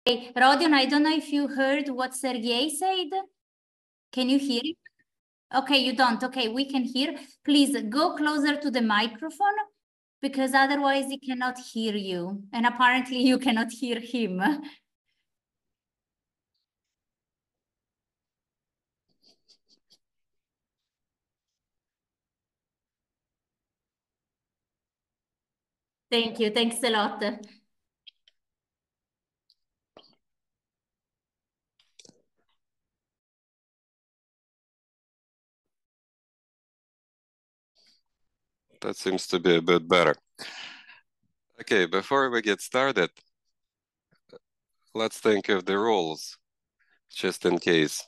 Hey, Rodion, I don't know if you heard what Sergey said. Can you hear it? Okay, you don't. Okay, we can hear. Please go closer to the microphone because otherwise he cannot hear you. And apparently you cannot hear him. Thank you. Thanks a lot. That seems to be a bit better. Okay, before we get started, let's think of the rules, just in case.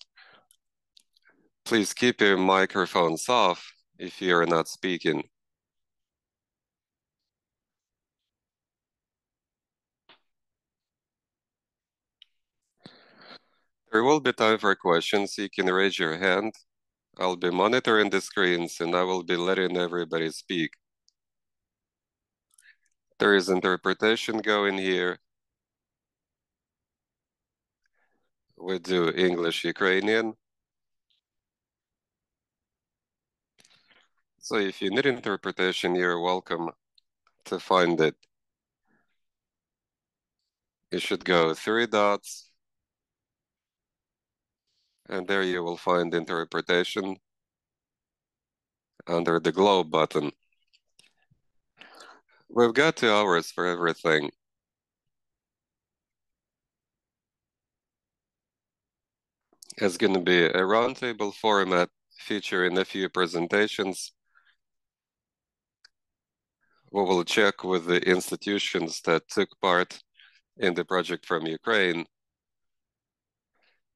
Please keep your microphones off if you're not speaking. There will be time for questions. You can raise your hand. I'll be monitoring the screens and I will be letting everybody speak. There is interpretation going here. We do English, Ukrainian. So if you need interpretation, you're welcome to find it. You should go 3 dots, and there you will find interpretation under the globe button. We've got 2 hours for everything. It's going to be a roundtable format featuring a few presentations. We will check with the institutions that took part in the project from Ukraine.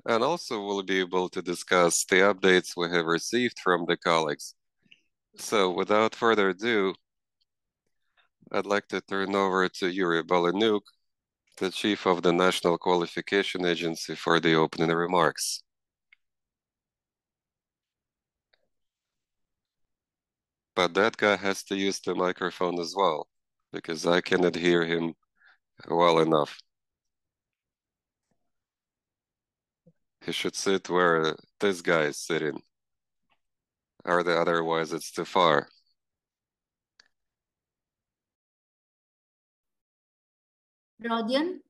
And also we'll be able to discuss the updates we have received from the colleagues. So without further ado, I'd like to turn over to Yuri Balanuk, the chief of the National Qualification Agency, for the opening remarks. But that guy has to use the microphone as well, because I cannot hear him well enough. He should sit where this guy is sitting, or otherwise it's too far. Rodion,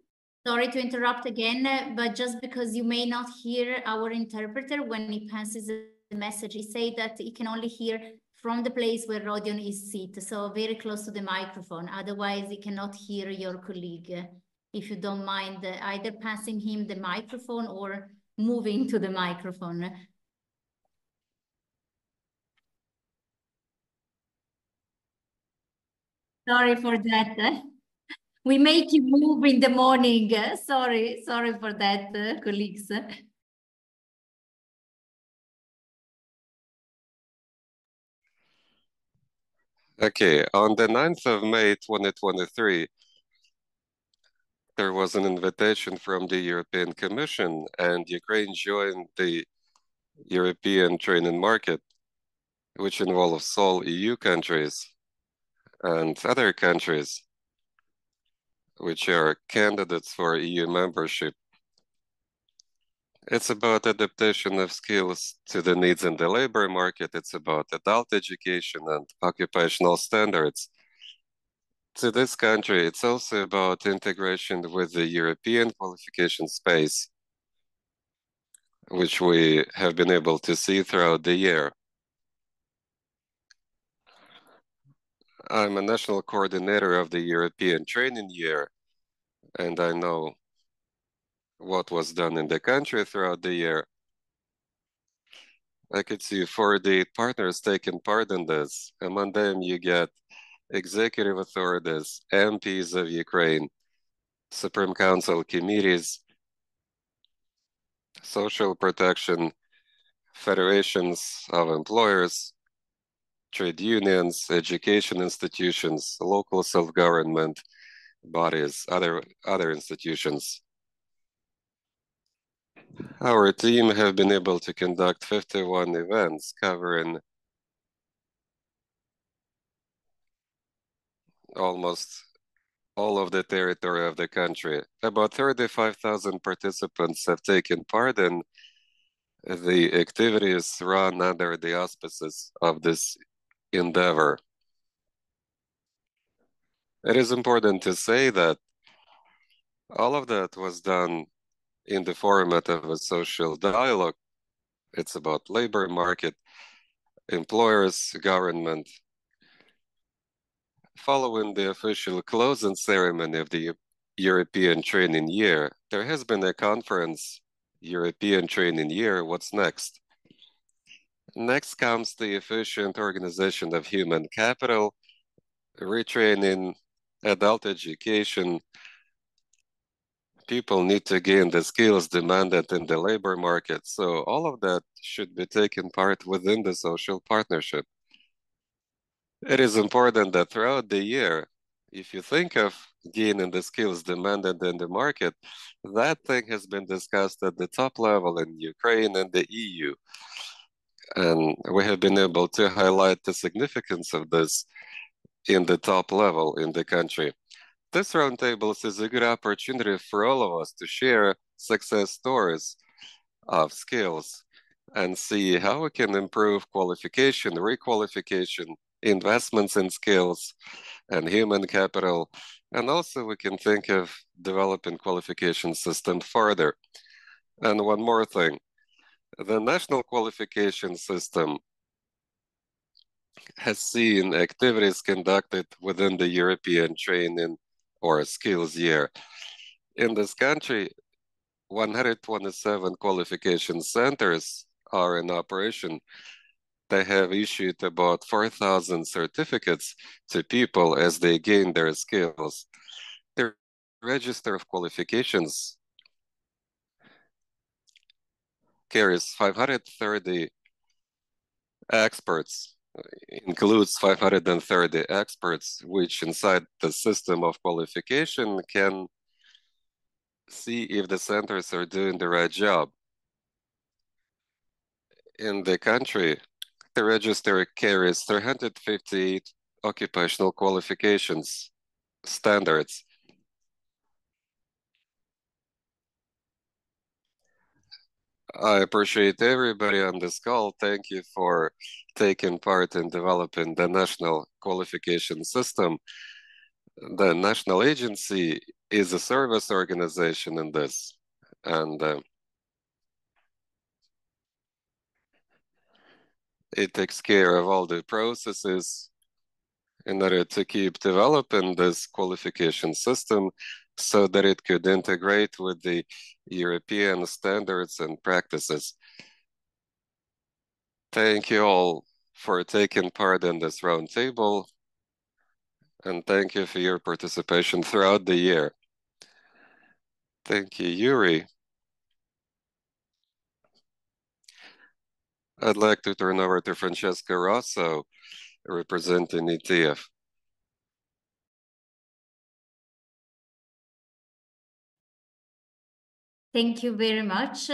sorry to interrupt again, but just because you may not hear our interpreter when he passes the message, he said that he can only hear from the place where Rodion is seated, so very close to the microphone. Otherwise, he cannot hear your colleague. If you don't mind either passing him the microphone or moving to the microphone. Sorry for that. We make you move in the morning. Sorry for that, colleagues. Okay, on the 9th of May 2023, there was an invitation from the European Commission and Ukraine joined the European training market, which involves all EU countries and other countries which are candidates for EU membership. It's about adaptation of skills to the needs in the labor market. It's about adult education and occupational standards. To this country, it's also about integration with the European qualification space, which we have been able to see throughout the year. I'm a national coordinator of the European Training Year, and I know what was done in the country throughout the year. I could see 48 partners taking part in this. Among them, you get executive authorities, MPs of Ukraine, Supreme Council committees, social protection, federations of employers, trade unions, education institutions, local self-government bodies, other institutions. Our team have been able to conduct 51 events covering almost all of the territory of the country. About 35,000 participants have taken part in the activities run under the auspices of this endeavor. It is important to say that all of that was done in the format of a social dialogue. It's about labor market, employers, government. Following the official closing ceremony of the European Training Year, there has been a conference, European Training Year, what's next? Next comes the efficient organization of human capital, retraining, adult education. People need to gain the skills demanded in the labor market. So all of that should be taken part within the social partnership. It is important that throughout the year, if you think of gaining the skills demanded in the market, that thing has been discussed at the top level in Ukraine and the EU. And we have been able to highlight the significance of this in the top level in the country. This roundtable is a good opportunity for all of us to share success stories of skills and see how we can improve qualification, requalification, investments in skills and human capital. And also we can think of developing qualification system further. And one more thing, the national qualification system has seen activities conducted within the European Training or Skills Year. In this country, 127 qualification centers are in operation. They have issued about 4,000 certificates to people as they gain their skills. The register of qualifications carries 530 experts, includes 530 experts, which inside the system of qualification can see if the centers are doing the right job. In the country, the register carries 358 occupational qualifications standards. I appreciate everybody on this call. Thank you for taking part in developing the national qualification system. The national agency is a service organization in this, and it takes care of all the processes in order to keep developing this qualification system so that it could integrate with the European standards and practices. Thank you all for taking part in this roundtable, and thank you for your participation throughout the year. Thank you, Yuri. I'd like to turn over to Francesca Rosso, representing ETF. Thank you very much.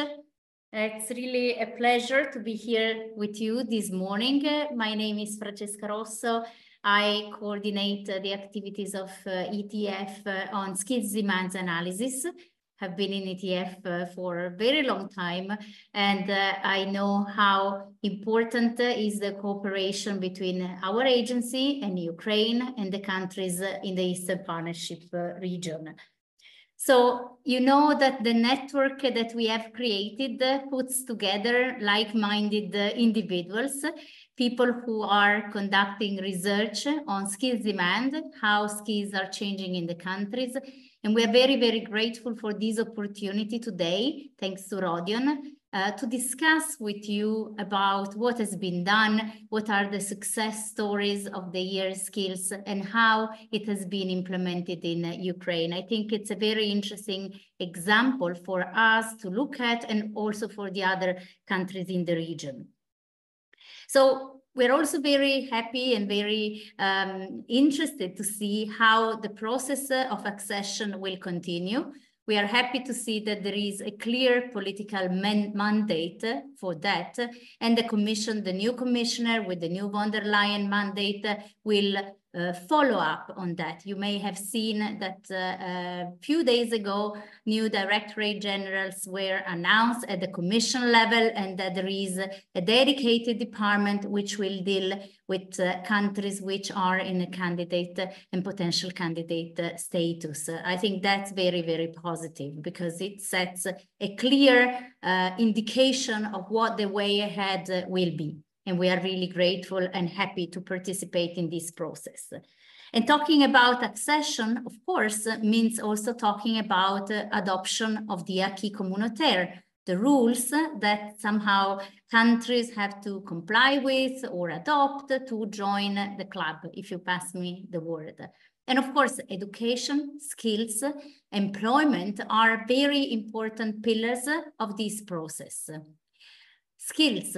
It's really a pleasure to be here with you this morning. My name is Francesca Rosso. I coordinate the activities of ETF on skills demands analysis. Have been in ETF for a very long time, and I know how important is the cooperation between our agency and Ukraine and the countries in the Eastern Partnership region. So you know that the network that we have created puts together like-minded individuals, people who are conducting research on skills demand, how skills are changing in the countries. And we are very, very grateful for this opportunity today, thanks to Rodion, to discuss with you about what has been done, what are the success stories of the year's skills, and how it has been implemented in Ukraine. I think it's a very interesting example for us to look at, and also for the other countries in the region. So we're also very happy and very interested to see how the process of accession will continue. We are happy to see that there is a clear political mandate for that, and the Commission, the new commissioner with the new von der Leyen mandate, will follow-up on that. You may have seen that a few days ago, new Directorate Generals were announced at the Commission level, and that there is a dedicated department which will deal with countries which are in a candidate and potential candidate status. I think that's very, very positive, because it sets a clear indication of what the way ahead will be. And we are really grateful and happy to participate in this process. And talking about accession, of course, means also talking about adoption of the acquis communautaire, the rules that somehow countries have to comply with or adopt to join the club, if you pass me the word. And of course, education, skills, employment are very important pillars of this process. Skills.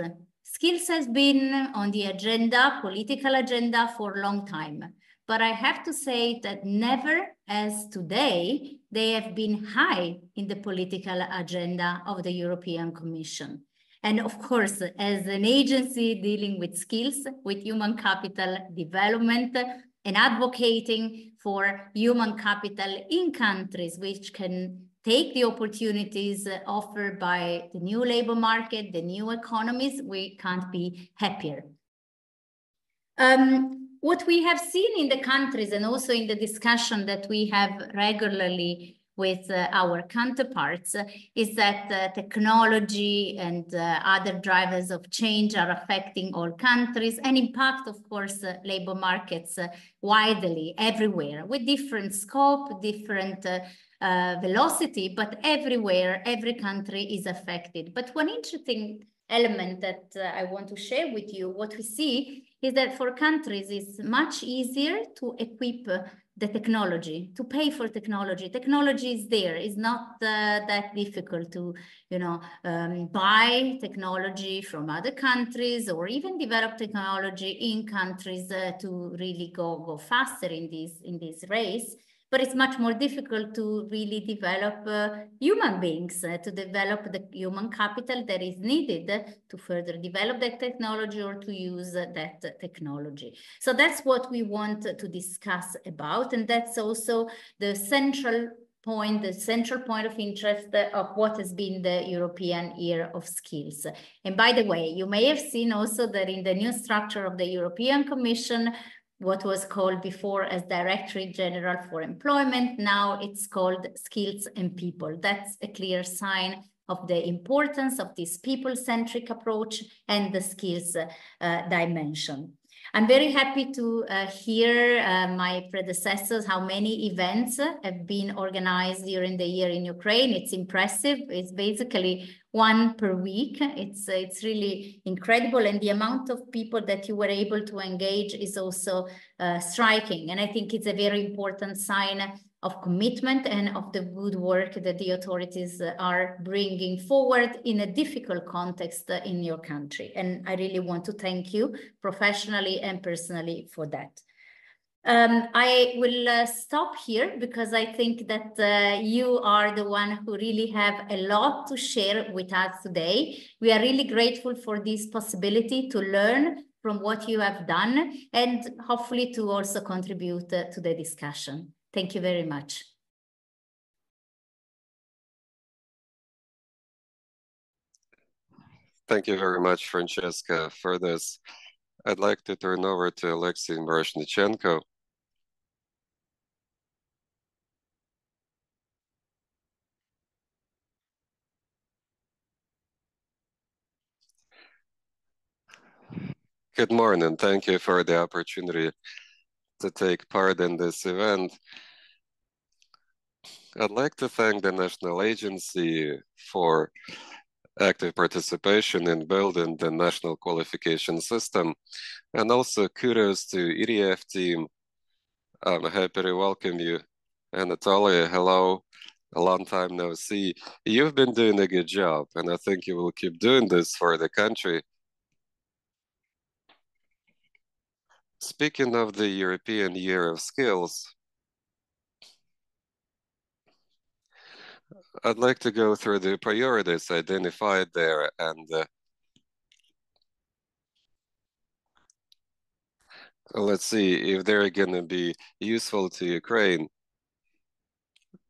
Skills has been on the agenda, political agenda, for a long time. But I have to say that never as today, they have been high in the political agenda of the European Commission. And of course, as an agency dealing with skills, with human capital development, and advocating for human capital in countries which can take the opportunities offered by the new labor market, the new economies, we can't be happier. What we have seen in the countries, and also in the discussion that we have regularly with our counterparts, is that technology and other drivers of change are affecting all countries and impact, of course, labor markets widely everywhere, with different scope, different velocity, but everywhere, every country is affected. But one interesting element that I want to share with you, what we see is that for countries, it's much easier to equip the technology, to pay for technology. Technology is there. It's not that difficult to, buy technology from other countries, or even develop technology in countries to really go faster in this race. But it's much more difficult to really develop human beings, to develop the human capital that is needed to further develop that technology or to use that technology. So that's what we want to discuss about. And that's also the central point of interest of what has been the European Year of Skills. And by the way, you may have seen also that in the new structure of the European Commission, what was called before as Directorate General for Employment, now it's called Skills and People. That's a clear sign of the importance of this people-centric approach and the skills dimension. I'm very happy to hear my predecessors, how many events have been organized during the year in Ukraine. It's impressive. It's basically one per week. It's really incredible. And the amount of people that you were able to engage is also striking. And I think it's a very important sign of commitment and of the good work that the authorities are bringing forward in a difficult context in your country. And I really want to thank you professionally and personally for that. I will stop here, because I think that you are the one who really have a lot to share with us today. We are really grateful for this possibility to learn from what you have done, and hopefully to also contribute to the discussion. Thank you very much. Thank you very much, Francesca, for this. I'd like to turn over to Alexei Miroshnichenko. Good morning. Thank you for the opportunity to take part in this event. I'd like to thank the National Agency for active participation in building the national qualification system, and also kudos to EDF team. I'm happy to welcome you. And Natalia, hello. A long time no see. You've been doing a good job, and I think you will keep doing this for the country. Speaking of the European Year of Skills, I'd like to go through the priorities identified there, and Let's see if they're gonna be useful to Ukraine.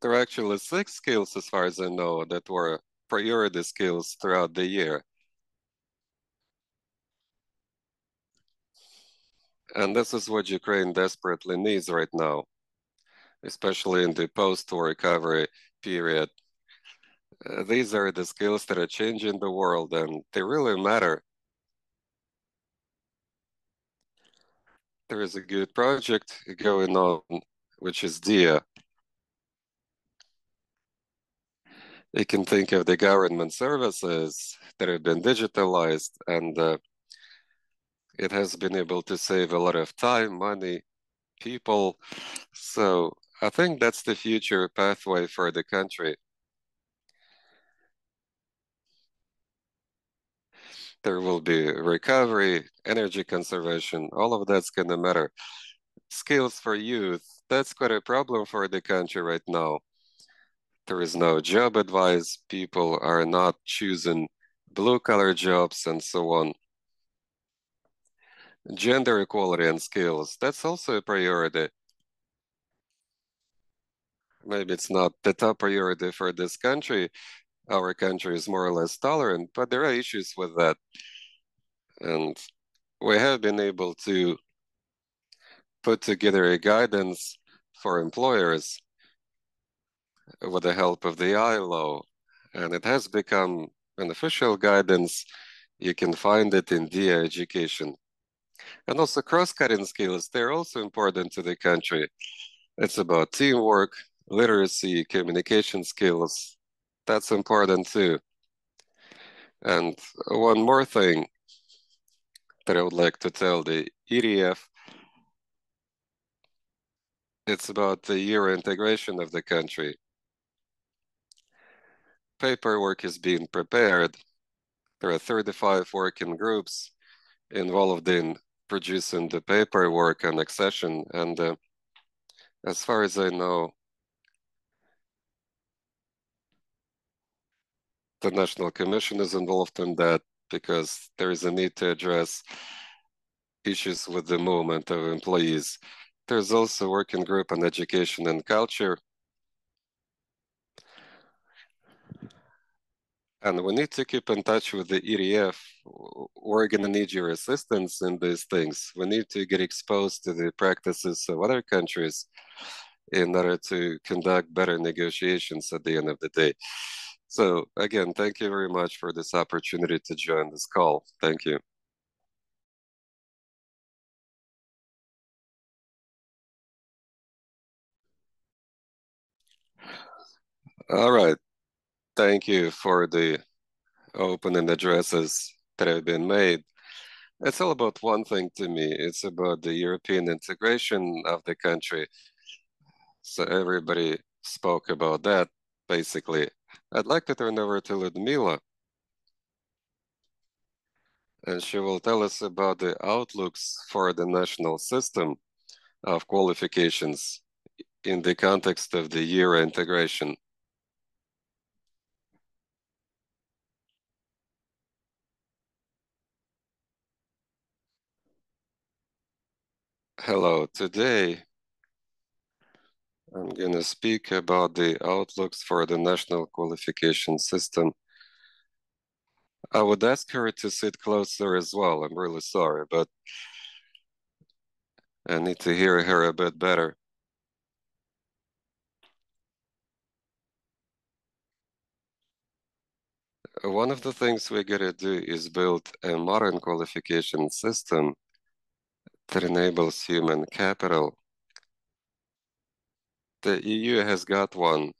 There are actually 6 skills, as far as I know, that were priority skills throughout the year. And this is what Ukraine desperately needs right now, especially in the post-war recovery period. These are the skills that are changing the world, and they really matter. There is a good project going on, which is DIA. You can think of the government services that have been digitalized, and it has been able to save a lot of time, money, people. So I think that's the future pathway for the country. There will be recovery, energy conservation, all of that's going to matter. Skills for youth, that's quite a problem for the country right now. There is no job advice, people are not choosing blue-collar jobs and so on. Gender equality and skills, that's also a priority. Maybe it's not the top priority for this country. Our country is more or less tolerant, but there are issues with that. And we have been able to put together a guidance for employers with the help of the ILO, and it has become an official guidance. You can find it in DIA education. And also cross-cutting skills, they're also important to the country. It's about teamwork, literacy, communication skills. That's important too. And one more thing that I would like to tell the EDF, it's about the Euro integration of the country. Paperwork is being prepared. There are 35 working groups involved in producing the paperwork and accession. And as far as I know, the National Commission is involved in that because there is a need to address issues with the movement of employees. There's also a working group on education and culture. And we need to keep in touch with the EDF. We're going to need your assistance in these things. We need to get exposed to the practices of other countries in order to conduct better negotiations at the end of the day. So again, thank you very much for this opportunity to join this call. Thank you. All right. Thank you for the opening addresses that have been made. It's all about one thing to me. It's about the European integration of the country. So everybody spoke about that, basically. I'd like to turn over to Ludmila, and she will tell us about the outlooks for the national system of qualifications in the context of the Euro integration. Hello, today I'm going to speak about the outlooks for the national qualification system. I would ask her to sit closer as well. I'm really sorry, but I need to hear her a bit better. One of the things we gotta do is build a modern qualification system that enables human capital. The EU has got one,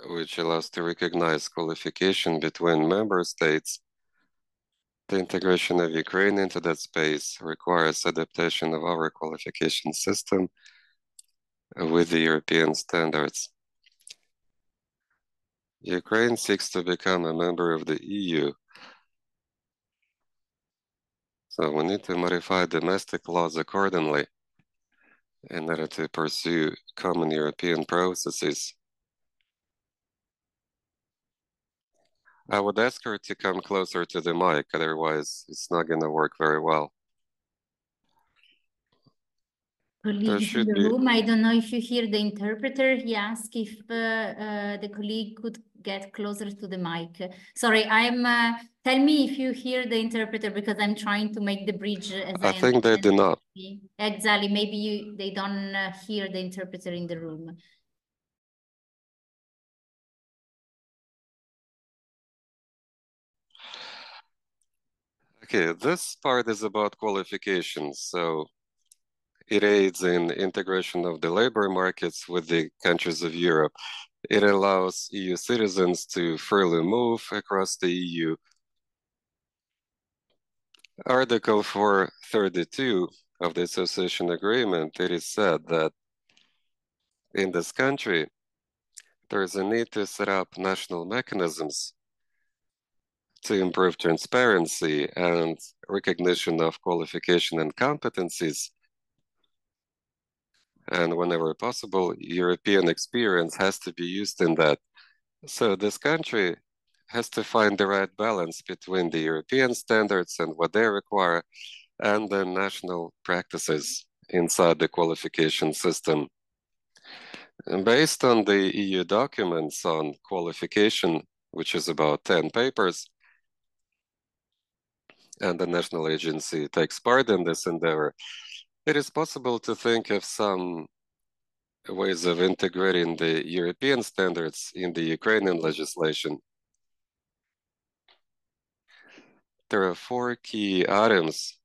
which allows to recognize qualification between member states. The integration of Ukraine into that space requires adaptation of our qualification system with the European standards. Ukraine seeks to become a member of the EU, so we need to modify domestic laws accordingly in order to pursue common European processes. I would ask her to come closer to the mic, otherwise it's not going to work very well. colleagues in should the be. room. I don't know if you hear the interpreter. He asked if the colleague could get closer to the mic. Sorry, tell me if you hear the interpreter because I'm trying to make the bridge as I I think they understand do not. it. Exactly. Maybe they don't hear the interpreter in the room. Okay, this part is about qualifications. So it aids in integration of the labor markets with the countries of Europe. It allows EU citizens to freely move across the EU. Article 432 of the Association Agreement, it is said that in this country, there is a need to set up national mechanisms to improve transparency and recognition of qualification and competencies. And whenever possible, European experience has to be used in that. So this country has to find the right balance between the European standards and what they require and the national practices inside the qualification system. And based on the EU documents on qualification, which is about 10 papers, and the national agency takes part in this endeavor, it is possible to think of some ways of integrating the European standards in the Ukrainian legislation. There are 4 key items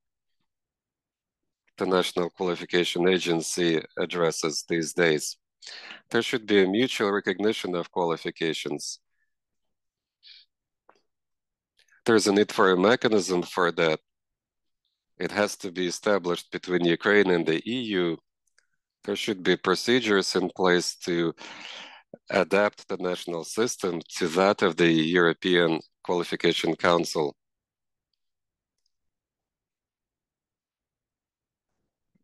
the National Qualification Agency addresses these days. There should be a mutual recognition of qualifications. There's a need for a mechanism for that. It has to be established between Ukraine and the EU. There should be procedures in place to adapt the national system to that of the European Qualification Council.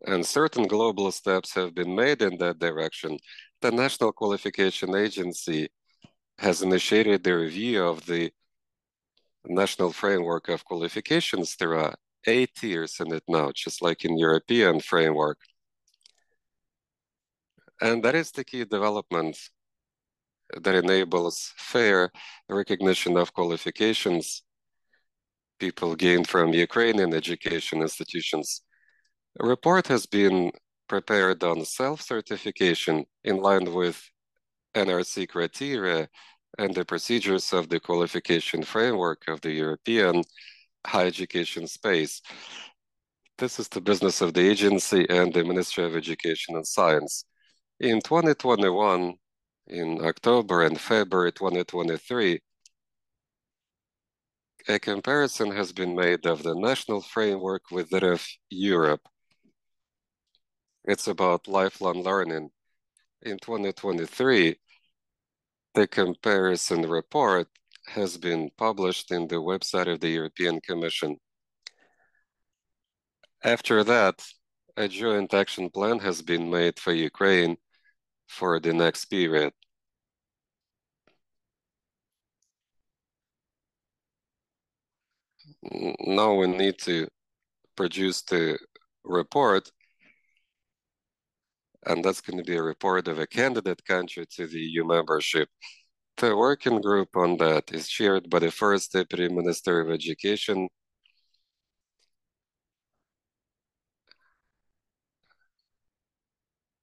And certain global steps have been made in that direction. The National Qualification Agency has initiated the review of the national framework of qualifications. There are 8 tiers in it now, just like in European framework. And that is the key development that enables fair recognition of qualifications people gain from Ukrainian education institutions. A report has been prepared on self-certification in line with NRC criteria and the procedures of the qualification framework of the European higher education space. This is the business of the agency and the Ministry of Education and Science. In 2021, in October and February 2023, a comparison has been made of the national framework with that of Europe. It's about lifelong learning. In 2023, the comparison report has been published in the website of the European Commission. After that, a joint action plan has been made for Ukraine for the next period. Now we need to produce the report, and that's going to be a report of a candidate country to the EU membership. The working group on that is chaired by the first Deputy Minister of Education,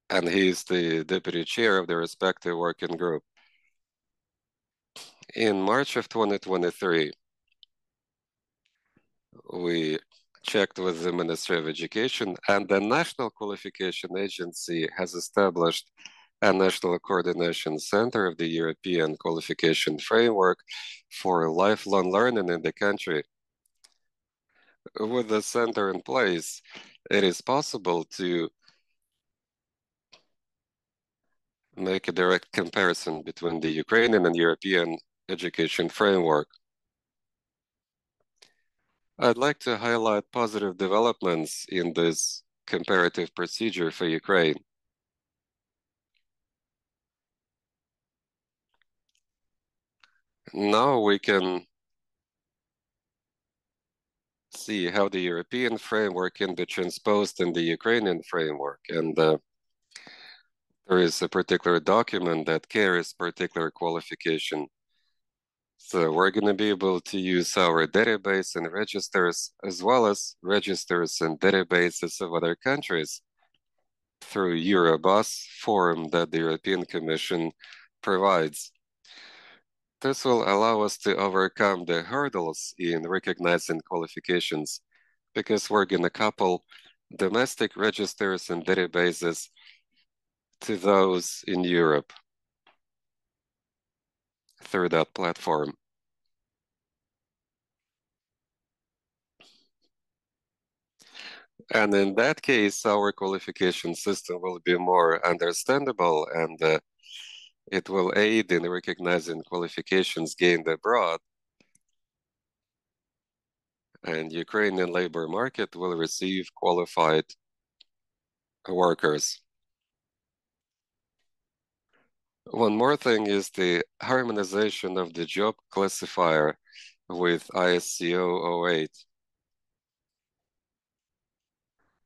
and he is the deputy chair of the respective working group. In March of 2023, we checked with the Ministry of Education, and the National Qualification Agency has established a National Coordination Center of the European Qualification Framework for lifelong learning in the country. With the center in place, it is possible to make a direct comparison between the Ukrainian and European education framework. I'd like to highlight positive developments in this comparative procedure for Ukraine. Now we can see how the European framework can be transposed in the Ukrainian framework. And there is a particular document that carries particular qualification. So we're going to be able to use our database and registers, as well as registers and databases of other countries through Eurobus form that the European Commission provides. This will allow us to overcome the hurdles in recognizing qualifications because we're going to couple domestic registers and databases to those in Europe through that platform. And in that case, our qualification system will be more understandable and it will aid in recognizing qualifications gained abroad. And Ukrainian labor market will receive qualified workers. One more thing is the harmonization of the job classifier with ISCO 08.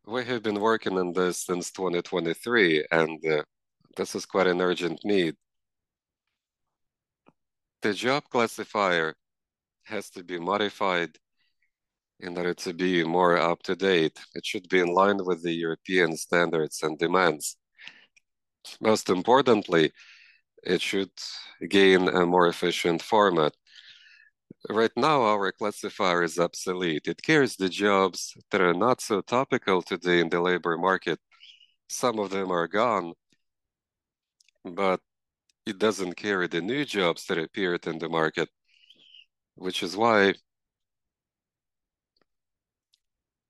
We have been working on this since 2023, and this is quite an urgent need. The job classifier has to be modified in order to be more up to date. It should be in line with the European standards and demands. Most importantly, it should gain a more efficient format. Right now, our classifier is obsolete. It carries the jobs that are not so topical today in the labor market. Some of them are gone, but it doesn't carry the new jobs that appeared in the market, which is why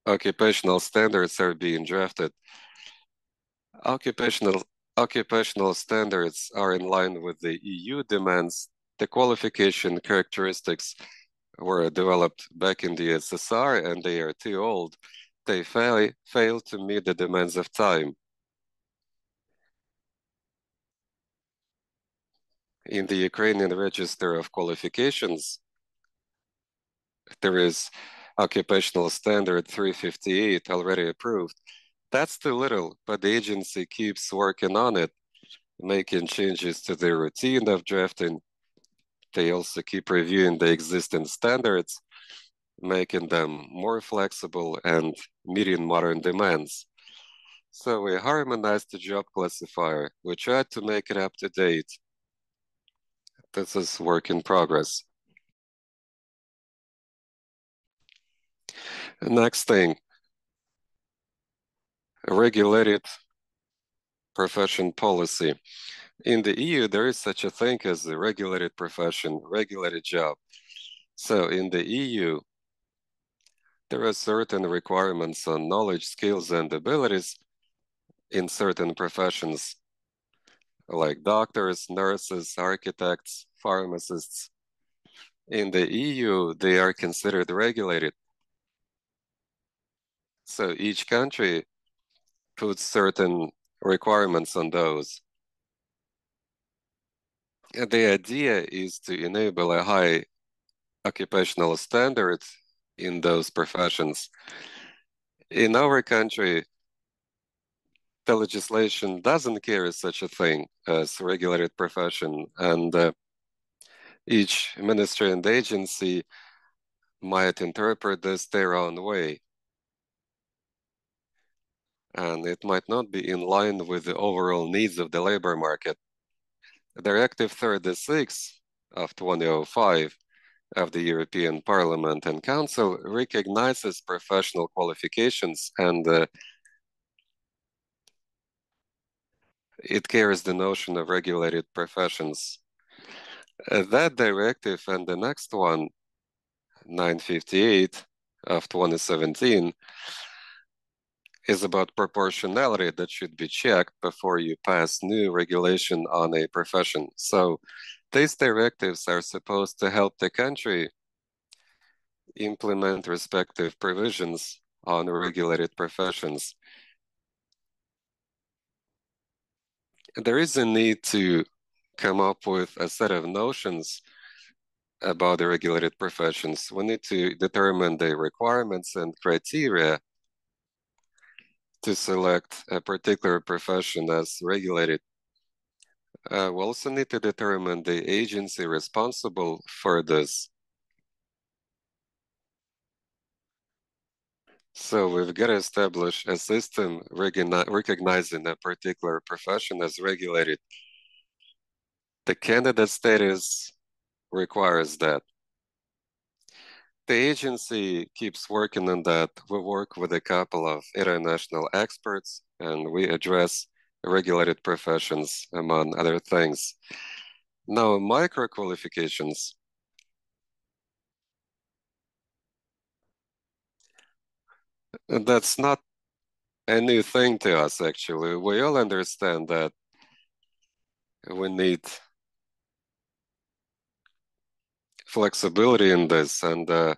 occupational standards are being drafted. Occupational standards are in line with the EU demands. The qualification characteristics were developed back in the SSR and they are too old. They fail to meet the demands of time. In the Ukrainian Register of Qualifications, there is Occupational Standard 358 already approved. That's too little, but the agency keeps working on it, making changes to the routine of drafting. They also keep reviewing the existing standards, making them more flexible and meeting modern demands. So we harmonized the job classifier. We tried to make it up to date. This is work in progress. Next thing, regulated profession policy. In the EU, there is such a thing as a regulated profession, regulated job. So in the EU, there are certain requirements on knowledge, skills, and abilities in certain professions, like doctors, nurses, architects, pharmacists. In the EU, they are considered regulated. So each country puts certain requirements on those. And the idea is to enable a high occupational standard in those professions. In our country, the legislation doesn't carry such a thing as regulated profession, and each ministry and agency might interpret this their own way. And it might not be in line with the overall needs of the labor market. Directive 36 of 2005 of the European Parliament and Council recognizes professional qualifications and it carries the notion of regulated professions. That directive and the next one, 958 of 2017, is about proportionality that should be checked before you pass new regulation on a profession. So these directives are supposed to help the country implement respective provisions on regulated professions. There is a need to come up with a set of notions about the regulated professions. We need to determine the requirements and criteria to select a particular profession as regulated. We also need to determine the agency responsible for this. So we've got to establish a system recognizing a particular profession as regulated. The candidate status requires that. The agency keeps working on that. We work with a couple of international experts and we address regulated professions, among other things. Now, micro qualifications. That's not a new thing to us, actually. We all understand that we need flexibility in this, and that's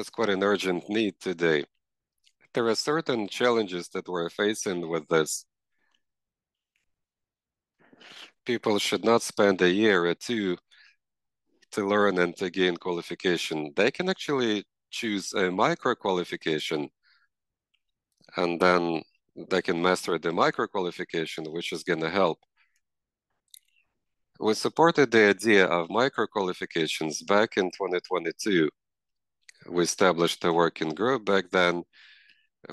quite an urgent need today. There are certain challenges that we're facing with this. People should not spend a year or two to learn and to gain qualification. They can actually choose a micro qualification and then they can master the micro qualification, which is going to help. We supported the idea of micro qualifications back in 2022. We established a working group back then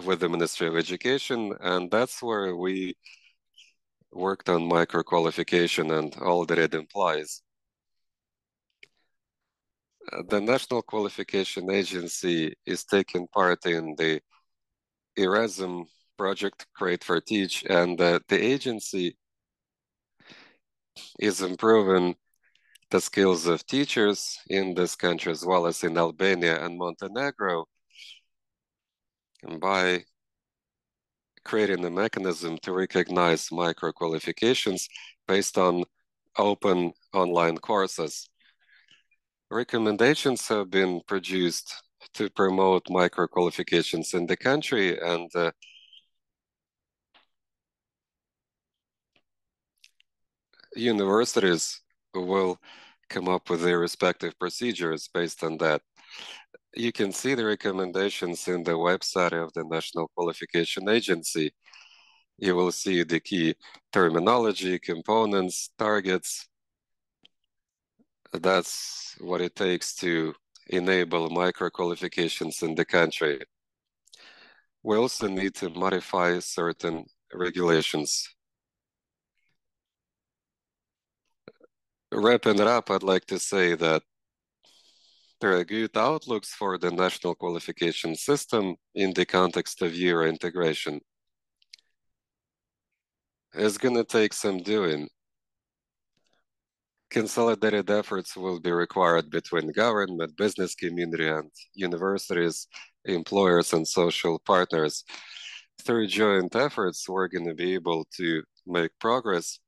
with the Ministry of Education, and that's where we worked on micro qualification and all that it implies. The National Qualification Agency is taking part in the Erasm project, Create for Teach, and the agency is improving the skills of teachers in this country as well as in Albania and Montenegro by creating a mechanism to recognize micro qualifications based on open online courses. Recommendations have been produced to promote micro qualifications in the country, and universities will come up with their respective procedures based on that. You can see the recommendations in the website of the National Qualification Agency. You will see the key terminology, components, targets. That's what it takes to enable micro qualifications in the country. We also need to modify certain regulations. Wrapping it up, I'd like to say that there are good outlooks for the national qualification system in the context of Euro integration. It's going to take some doing. Consolidated efforts will be required between government, business community, and universities, employers, and social partners. Through joint efforts, we're going to be able to make progress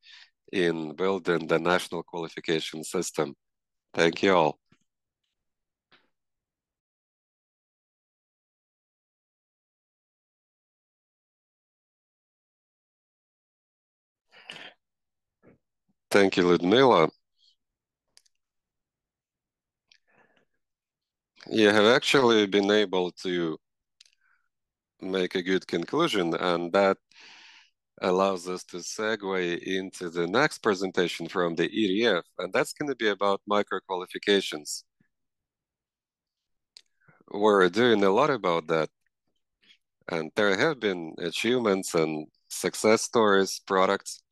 in building the national qualification system. Thank you all. Thank you, Ludmila. You have actually been able to make a good conclusion, and that allows us to segue into the next presentation from the EDF, and that's going to be about micro qualifications. We're doing a lot about that, and there have been achievements and success stories, products.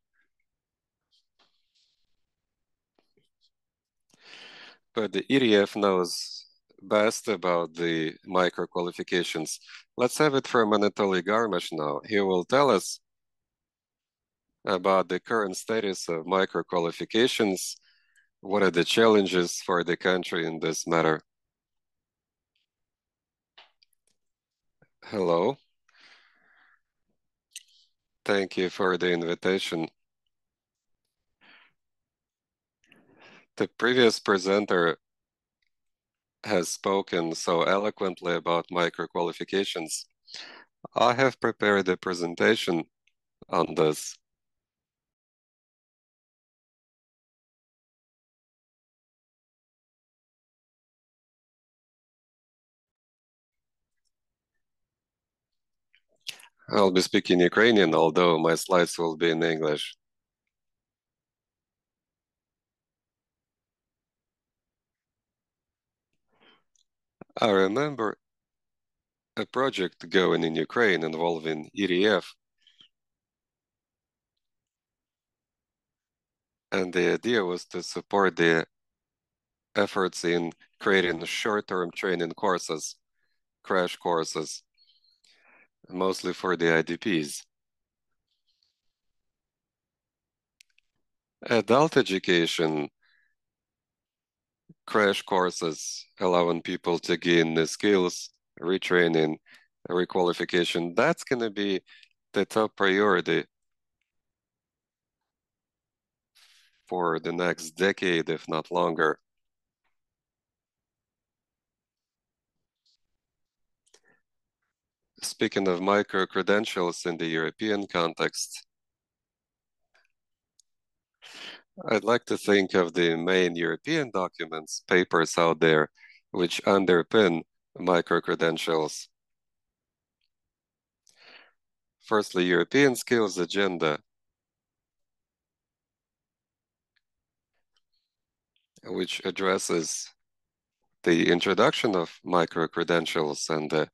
But the EDF knows best about the micro qualifications. Let's have it from Anatoly Garmash now. He will tell us about the current status of micro qualifications. What are the challenges for the country in this matter? Hello. Thank you for the invitation. The previous presenter has spoken so eloquently about micro qualifications. I have prepared a presentation on this. I'll be speaking Ukrainian, although my slides will be in English. I remember a project going in Ukraine involving EDF, and the idea was to support the efforts in creating short-term training courses, crash courses, mostly for the IDPs. Adult education crash courses allowing people to gain the skills, retraining, requalification, that's going to be the top priority for the next decade, if not longer. Speaking of micro-credentials in the European context, I'd like to think of the main European documents, papers out there, which underpin micro-credentials. Firstly, European Skills Agenda, which addresses the introduction of micro-credentials, and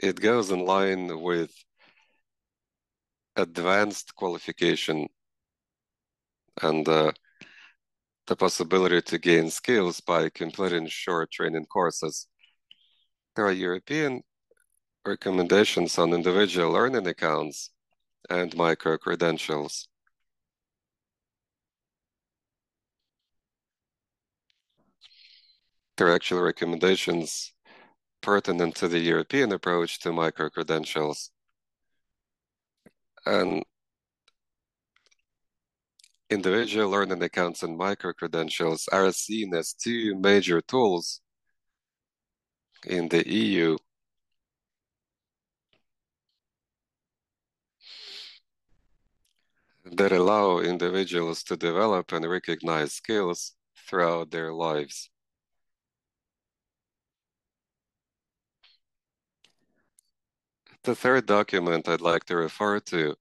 it goes in line with advanced qualification and the possibility to gain skills by completing short training courses. There are European recommendations on individual learning accounts and micro-credentials. There are actually recommendations pertinent to the European approach to micro-credentials. And individual learning accounts and micro-credentials are seen as two major tools in the EU that allow individuals to develop and recognize skills throughout their lives. The third document I'd like to refer to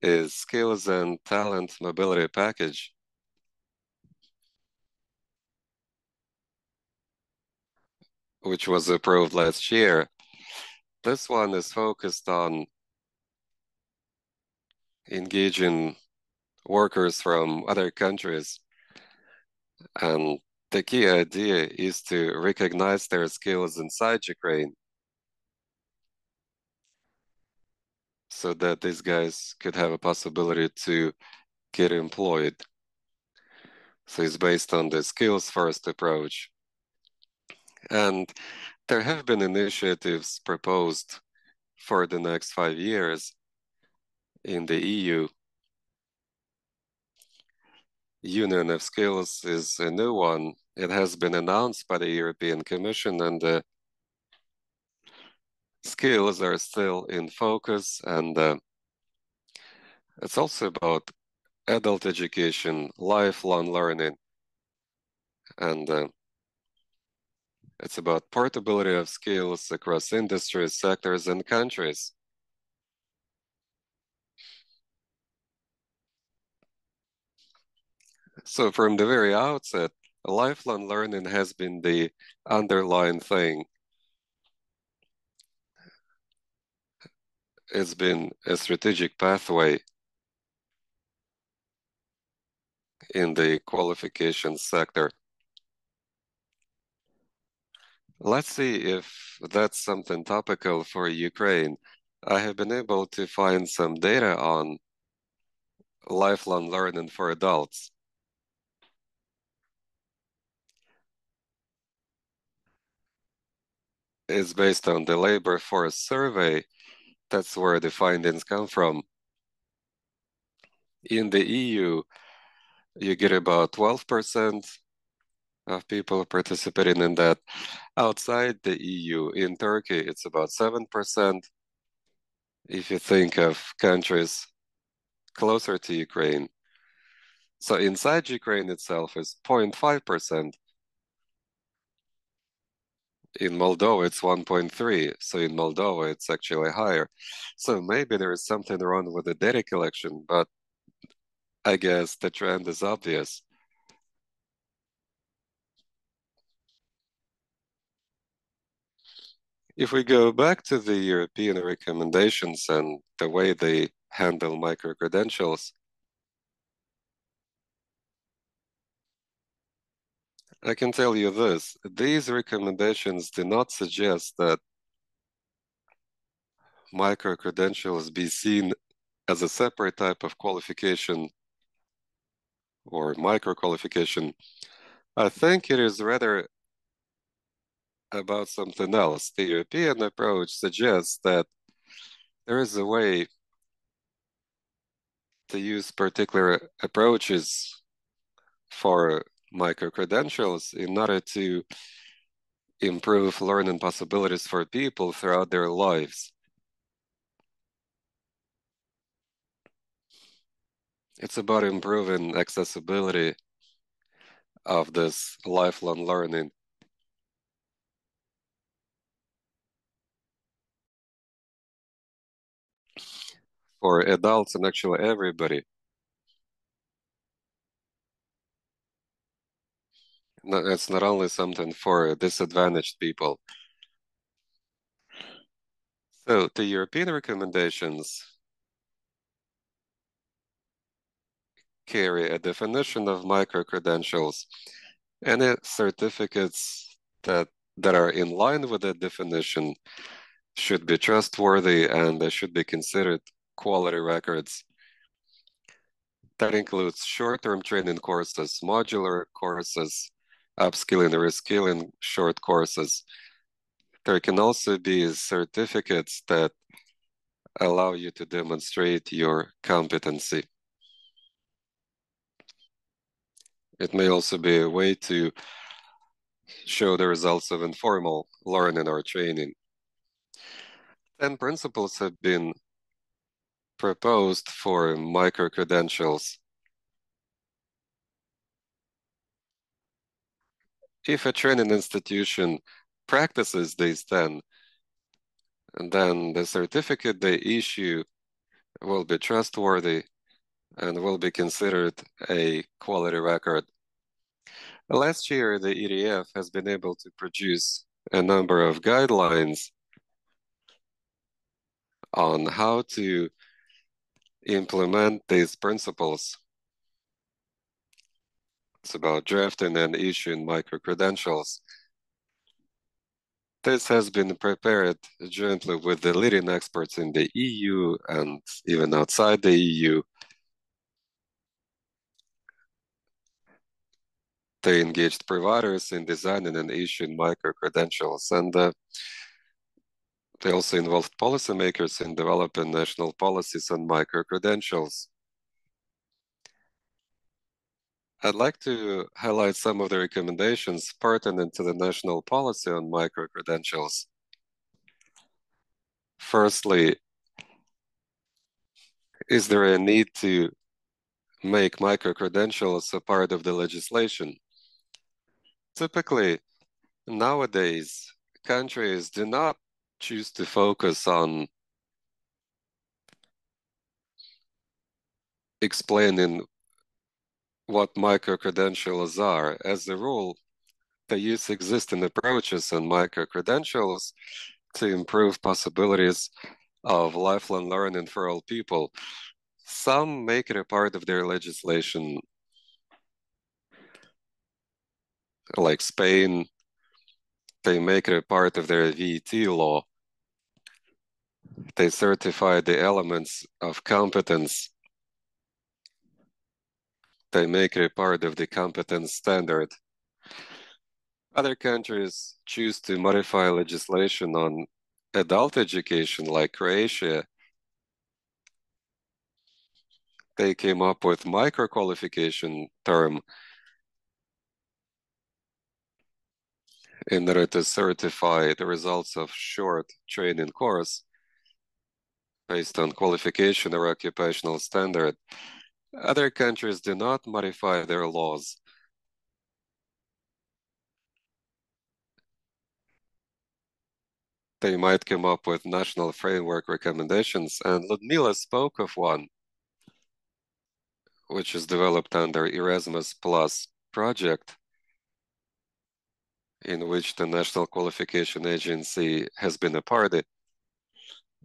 is Skills and Talent Mobility Package, which was approved last year. This one is focused on engaging workers from other countries, and the key idea is to recognize their skills inside Ukraine so that these guys could have a possibility to get employed. So it's based on the skills-first approach. And there have been initiatives proposed for the next 5 years in the EU. Union of Skills is a new one. It has been announced by the European Commission, and the skills are still in focus. And it's also about adult education, lifelong learning, and it's about portability of skills across industries, sectors, and countries. So from the very outset, lifelong learning has been the underlying thing. It's been a strategic pathway in the qualification sector. Let's see if that's something topical for Ukraine. I have been able to find some data on lifelong learning for adults. It's based on the labor force survey. That's where the findings come from. In the EU, you get about 12% of people participating in that. Outside the EU, in Turkey, it's about 7%. If you think of countries closer to Ukraine. So inside Ukraine itself is 0.5%. In Moldova, it's 1.3. So in Moldova, it's actually higher. So maybe there is something wrong with the data collection, but I guess the trend is obvious. If we go back to the European recommendations and the way they handle micro-credentials, I can tell you this, these recommendations do not suggest that micro-credentials be seen as a separate type of qualification or micro-qualification. I think it is rather about something else. The European approach suggests that there is a way to use particular approaches for micro-credentials in order to improve learning possibilities for people throughout their lives. It's about improving accessibility of this lifelong learning. For adults and actually everybody. It's not only something for disadvantaged people. So the European recommendations carry a definition of micro-credentials. Any certificates that are in line with that definition should be trustworthy and they should be considered quality records. That includes short-term training courses, modular courses, upskilling or reskilling short courses. There can also be certificates that allow you to demonstrate your competency. It may also be a way to show the results of informal learning or training. 10 principles have been proposed for micro-credentials. If a training institution practices these 10, then the certificate they issue will be trustworthy and will be considered a quality record. Last year, the EDF has been able to produce a number of guidelines on how to implement these principles. It's about drafting and issuing micro-credentials. This has been prepared jointly with the leading experts in the EU and even outside the EU. They engaged providers in designing and issuing micro-credentials, and they also involved policymakers in developing national policies on micro-credentials. I'd like to highlight some of the recommendations pertinent to the national policy on micro-credentials. Firstly, is there a need to make micro-credentials a part of the legislation? Typically, nowadays, countries do not choose to focus on explaining what micro-credentials are. As a rule, they use existing approaches and micro-credentials to improve possibilities of lifelong learning for all people. Some make it a part of their legislation, like Spain, they make it a part of their VAT law. They certify the elements of competence. They make it a part of the competence standard. Other countries choose to modify legislation on adult education, like Croatia. They came up with micro-qualification term in order to certify the results of short training course based on qualification or occupational standard. Other countries do not modify their laws. They might come up with national framework recommendations, and Ludmila spoke of one, which is developed under Erasmus Plus project, in which the National Qualification Agency has been a party.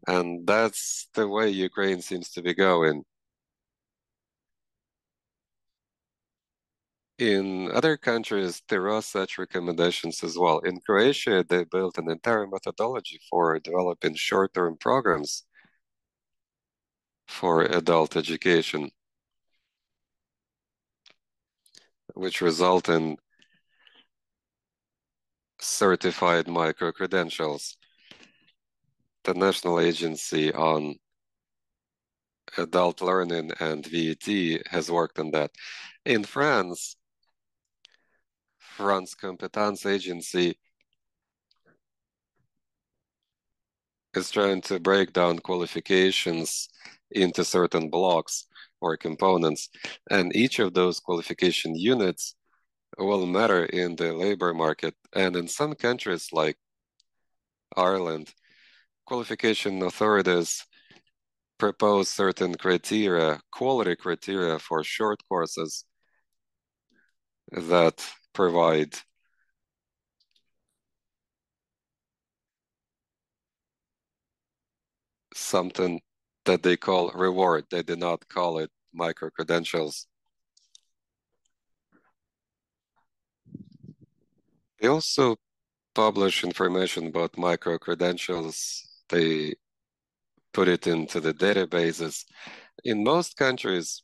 And that's the way Ukraine seems to be going. In other countries, there are such recommendations as well. In Croatia, they built an entire methodology for developing short-term programs for adult education, which result in certified micro-credentials. The National Agency on Adult Learning and VET has worked on that. In France, France Competence Agency is trying to break down qualifications into certain blocks or components, and each of those qualification units will matter in the labor market. And in some countries like Ireland, qualification authorities propose certain criteria, quality criteria for short courses that provide something that they call reward. They do not call it micro-credentials. They also publish information about micro-credentials. They put it into the databases. In most countries,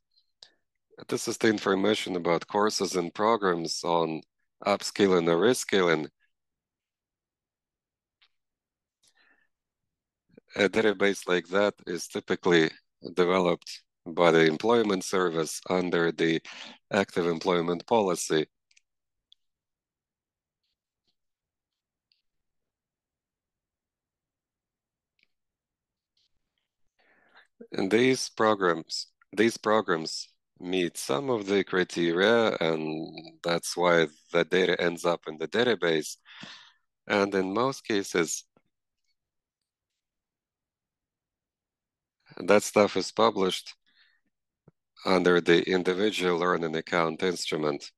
this is the information about courses and programs on upskilling or reskilling. A database like that is typically developed by the Employment Service under the active employment policy. And these programs meet some of the criteria, and that's why the data ends up in the database. And in most cases, that stuff is published under the individual learning account instrument.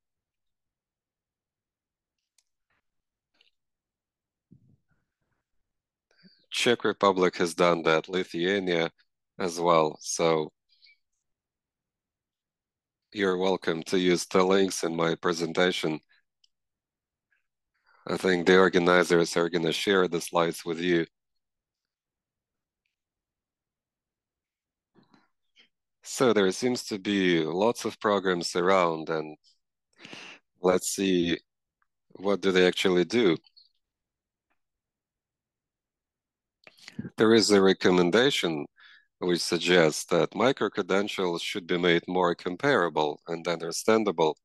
Czech Republic has done that, Lithuania as well. So you're welcome to use the links in my presentation. I think the organizers are going to share the slides with you. So there seems to be lots of programs around, and let's see, what do they actually do? There is a recommendation which suggests that micro-credentials should be made more comparable and understandable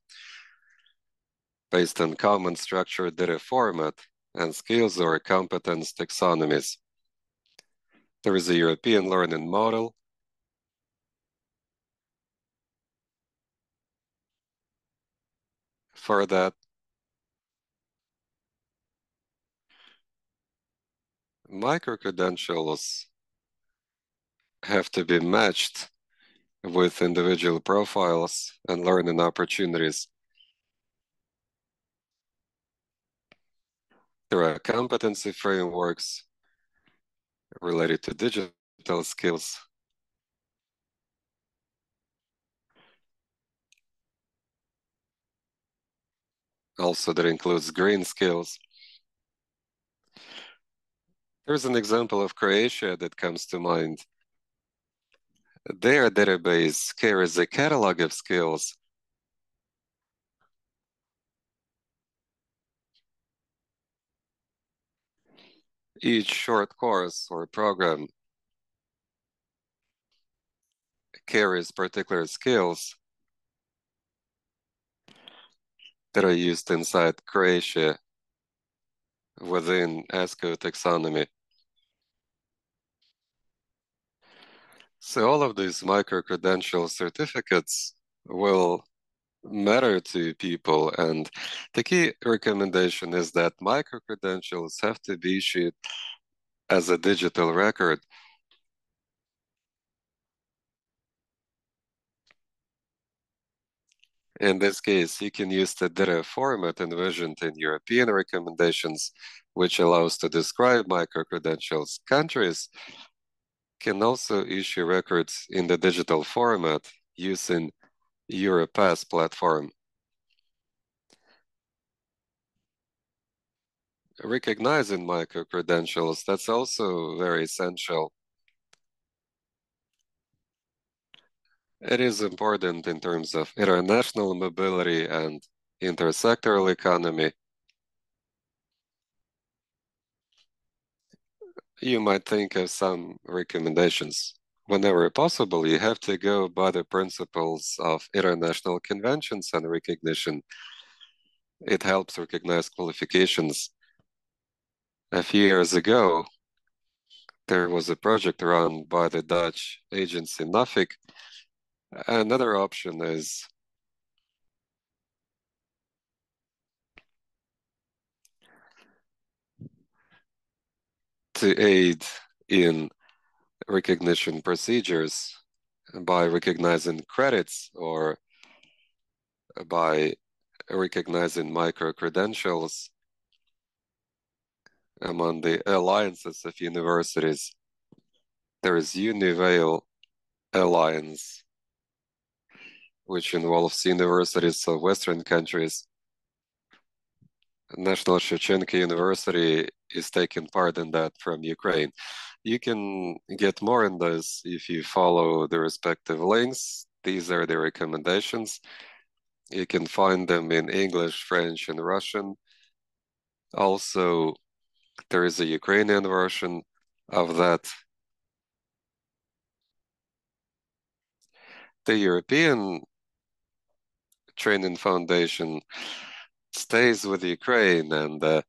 based on common structured data format and skills or competence taxonomies. There is a European learning model. For that, micro-credentials have to be matched with individual profiles and learning opportunities. There are competency frameworks related to digital skills. Also, that includes green skills. There's an example of Croatia that comes to mind. Their database carries a catalog of skills. Each short course or program carries particular skills that are used inside Croatia within ESCO taxonomy. So all of these micro-credential certificates will matter to people, and the key recommendation is that micro-credentials have to be issued as a digital record. In this case, you can use the data format envisioned in European recommendations, which allows to describe micro-credentials. Countries can also issue records in the digital format using Europass platform. Recognizing micro-credentials, that's also very essential. It is important in terms of international mobility and intersectoral economy. You might think of some recommendations. Whenever possible, you have to go by the principles of international conventions and recognition. It helps recognize qualifications. A few years ago, there was a project run by the Dutch agency NAFIC. Another option is to aid in recognition procedures by recognizing credits or by recognizing micro-credentials among the alliances of universities. There is Univeil Alliance, which involves universities of Western countries. National Shevchenko University is taking part in that from Ukraine. You can get more on this if you follow the respective links. These are the recommendations. You can find them in English, French, and Russian. Also, there is a Ukrainian version of that. The European Training Foundation stays with Ukraine, and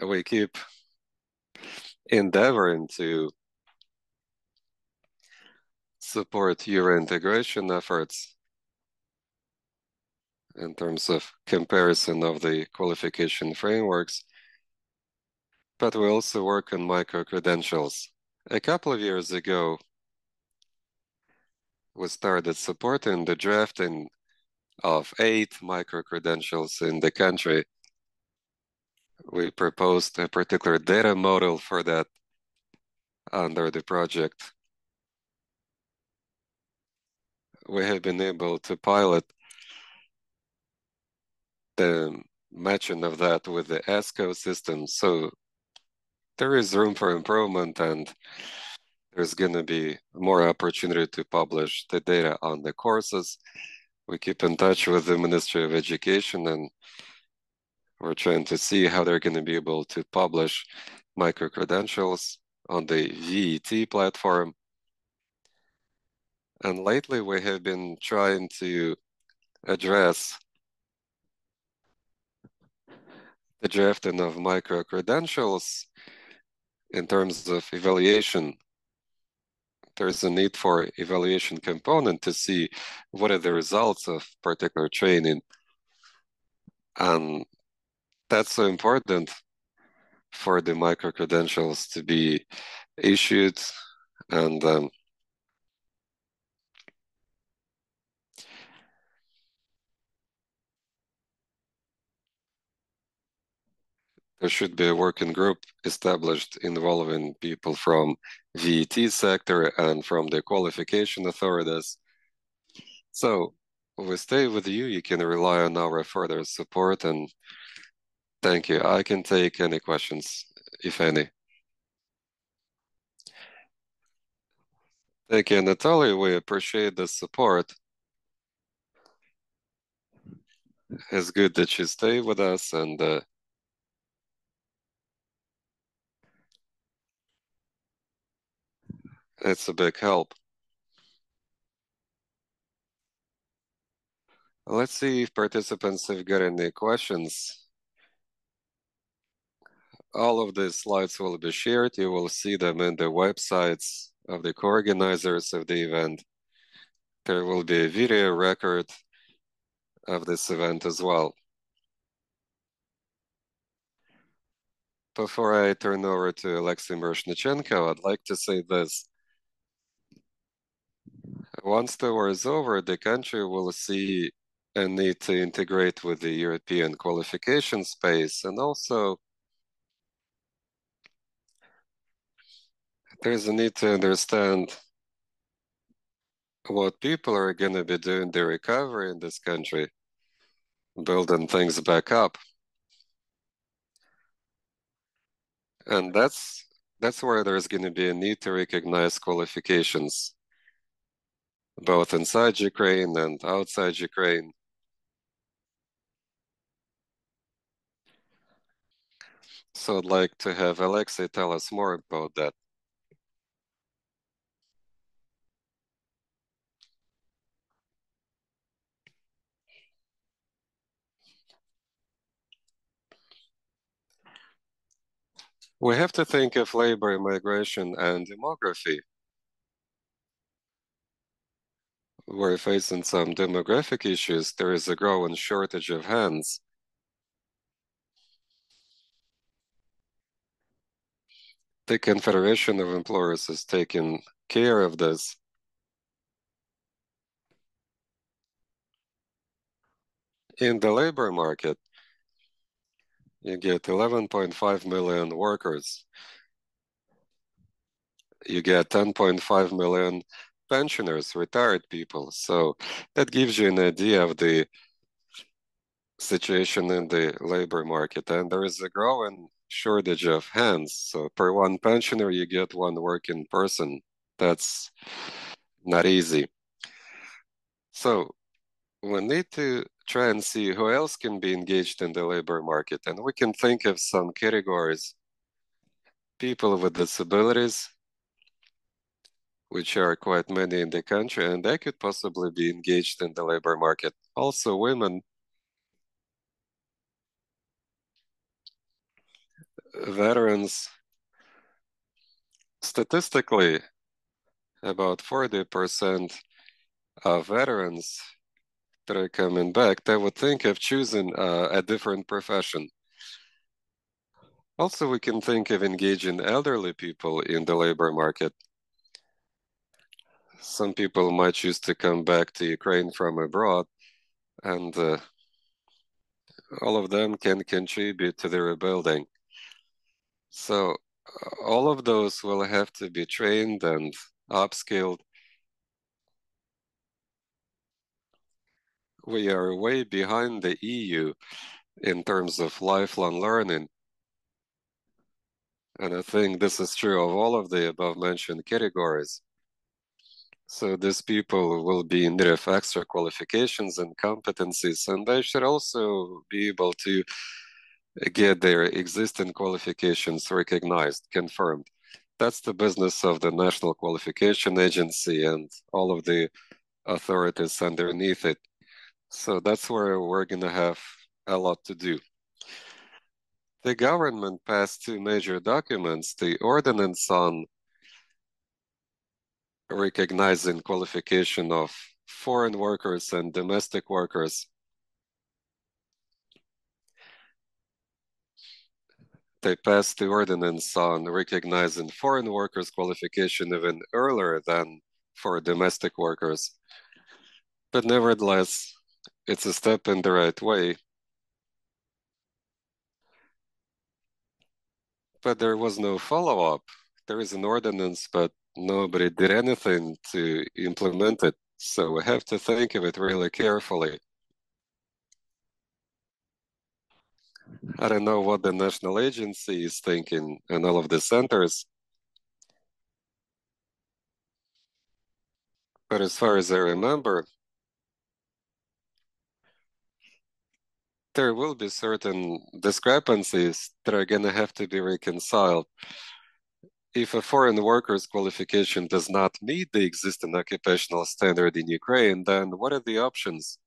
we keep endeavoring to support Euro integration efforts in terms of comparison of the qualification frameworks, but we also work on micro-credentials. A couple of years ago, we started supporting the drafting of 8 micro-credentials in the country. We proposed a particular data model for that under the project. We have been able to pilot the matching of that with the ESCO system. So there is room for improvement, and there's going to be more opportunity to publish the data on the courses. We keep in touch with the Ministry of Education, and we're trying to see how they're going to be able to publish micro-credentials on the VET platform. And lately, we have been trying to address the drafting of micro-credentials in terms of evaluation. There's a need for evaluation component to see what are the results of particular training. And that's so important for the micro-credentials to be issued, and there should be a working group established involving people from VET sector and from the qualification authorities. So we stay with you. You can rely on our further support, and thank you. I can take any questions, if any. Thank you, Natalie. We appreciate the support. It's good that you stay with us, and it's a big help. Let's see if participants have got any questions. All of the slides will be shared. You will see them in the websites of the co-organizers of the event. There will be a video record of this event as well. Before I turn over to Alexei Miroshnichenko, I'd like to say this. Once the war is over, the country will see a need to integrate with the European qualification space, and also there's a need to understand what people are going to be doing the recovery in this country, building things back up. And that's where there's going to be a need to recognize qualifications, both inside Ukraine and outside Ukraine. So I'd like to have Alexei tell us more about that. We have to think of labor migration and demography. We're facing some demographic issues. There is a growing shortage of hands. The Confederation of Employers is taking care of this. In the labor market, you get 11.5 million workers. You get 10.5 million pensioners, retired people. So that gives you an idea of the situation in the labor market. And there is a growing shortage of hands. So per one pensioner, you get one working person. That's not easy. So we need to try and see who else can be engaged in the labor market. And we can think of some categories: people with disabilities, which are quite many in the country, and they could possibly be engaged in the labor market. Also, women, veterans. Statistically, about 40% of veterans that are coming back, they would think of choosing a different profession. Also, we can think of engaging elderly people in the labor market. Some people might choose to come back to Ukraine from abroad, and all of them can contribute to the rebuilding. So all of those will have to be trained and upskilled. We are way behind the EU in terms of lifelong learning. And I think this is true of all of the above mentioned categories. So these people will be in need of extra qualifications and competencies, and they should also be able to get their existing qualifications recognized, confirmed. That's the business of the National Qualification Agency and all of the authorities underneath it. So that's where we're going to have a lot to do. The government passed two major documents: the ordinance on recognizing qualification of foreign workers and domestic workers. They passed the ordinance on recognizing foreign workers' qualification even earlier than for domestic workers. But nevertheless, it's a step in the right way. But there was no follow-up. There is an ordinance, but nobody did anything to implement it. So we have to think of it really carefully. I don't know what the national agency is thinking and all of the centers, but as far as I remember, there will be certain discrepancies that are going to have to be reconciled. If a foreign worker's qualification does not meet the existing occupational standard in Ukraine, then what are the options?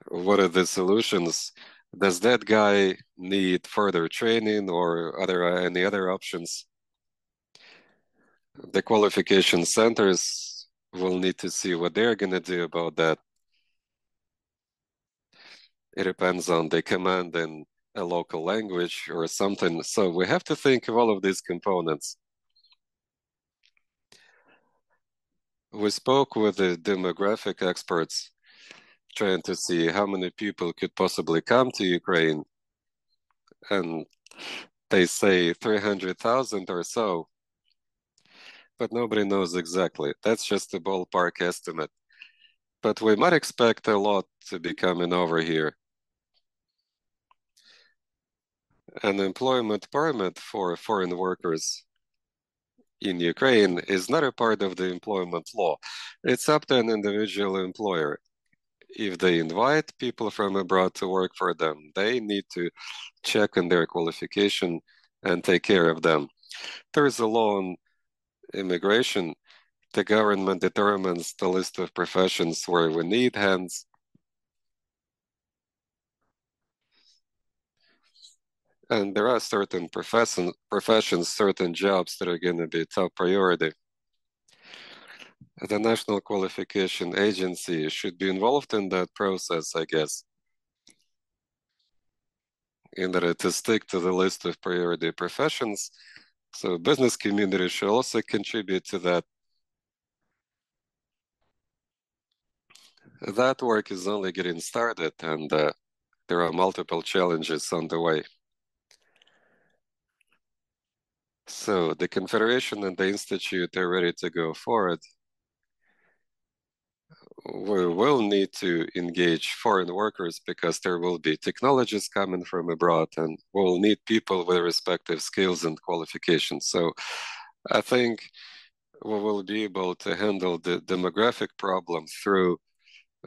What are the solutions? Does that guy need further training, or are there any other options? The qualification centers will need to see what they're going to do about that. It depends on the command and a local language or something. So we have to think of all of these components. We spoke with the demographic experts trying to see how many people could possibly come to Ukraine. And they say 300,000 or so, but nobody knows exactly. That's just a ballpark estimate. But we might expect a lot to be coming over here. An employment permit for foreign workers in Ukraine is not a part of the employment law. It's up to an individual employer. If they invite people from abroad to work for them, they need to check on their qualification and take care of them. There is a law on immigration. The government determines the list of professions where we need hands. And there are certain professions, certain jobs that are going to be top priority. The National Qualification Agency should be involved in that process, I guess, in order to stick to the list of priority professions. So business community should also contribute to that. That work is only getting started, and there are multiple challenges on the way. So the Confederation and the Institute are ready to go forward. We will need to engage foreign workers because there will be technologies coming from abroad, and we'll need people with respective skills and qualifications. So I think we will be able to handle the demographic problem through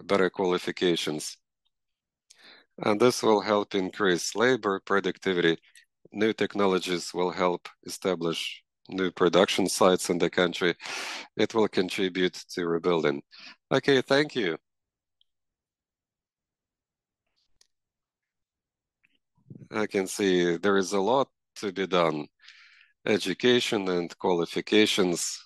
better qualifications. And this will help increase labor productivity. New technologies will help establish new production sites in the country. It will contribute to rebuilding. Okay, thank you. I can see there is a lot to be done. Education and qualifications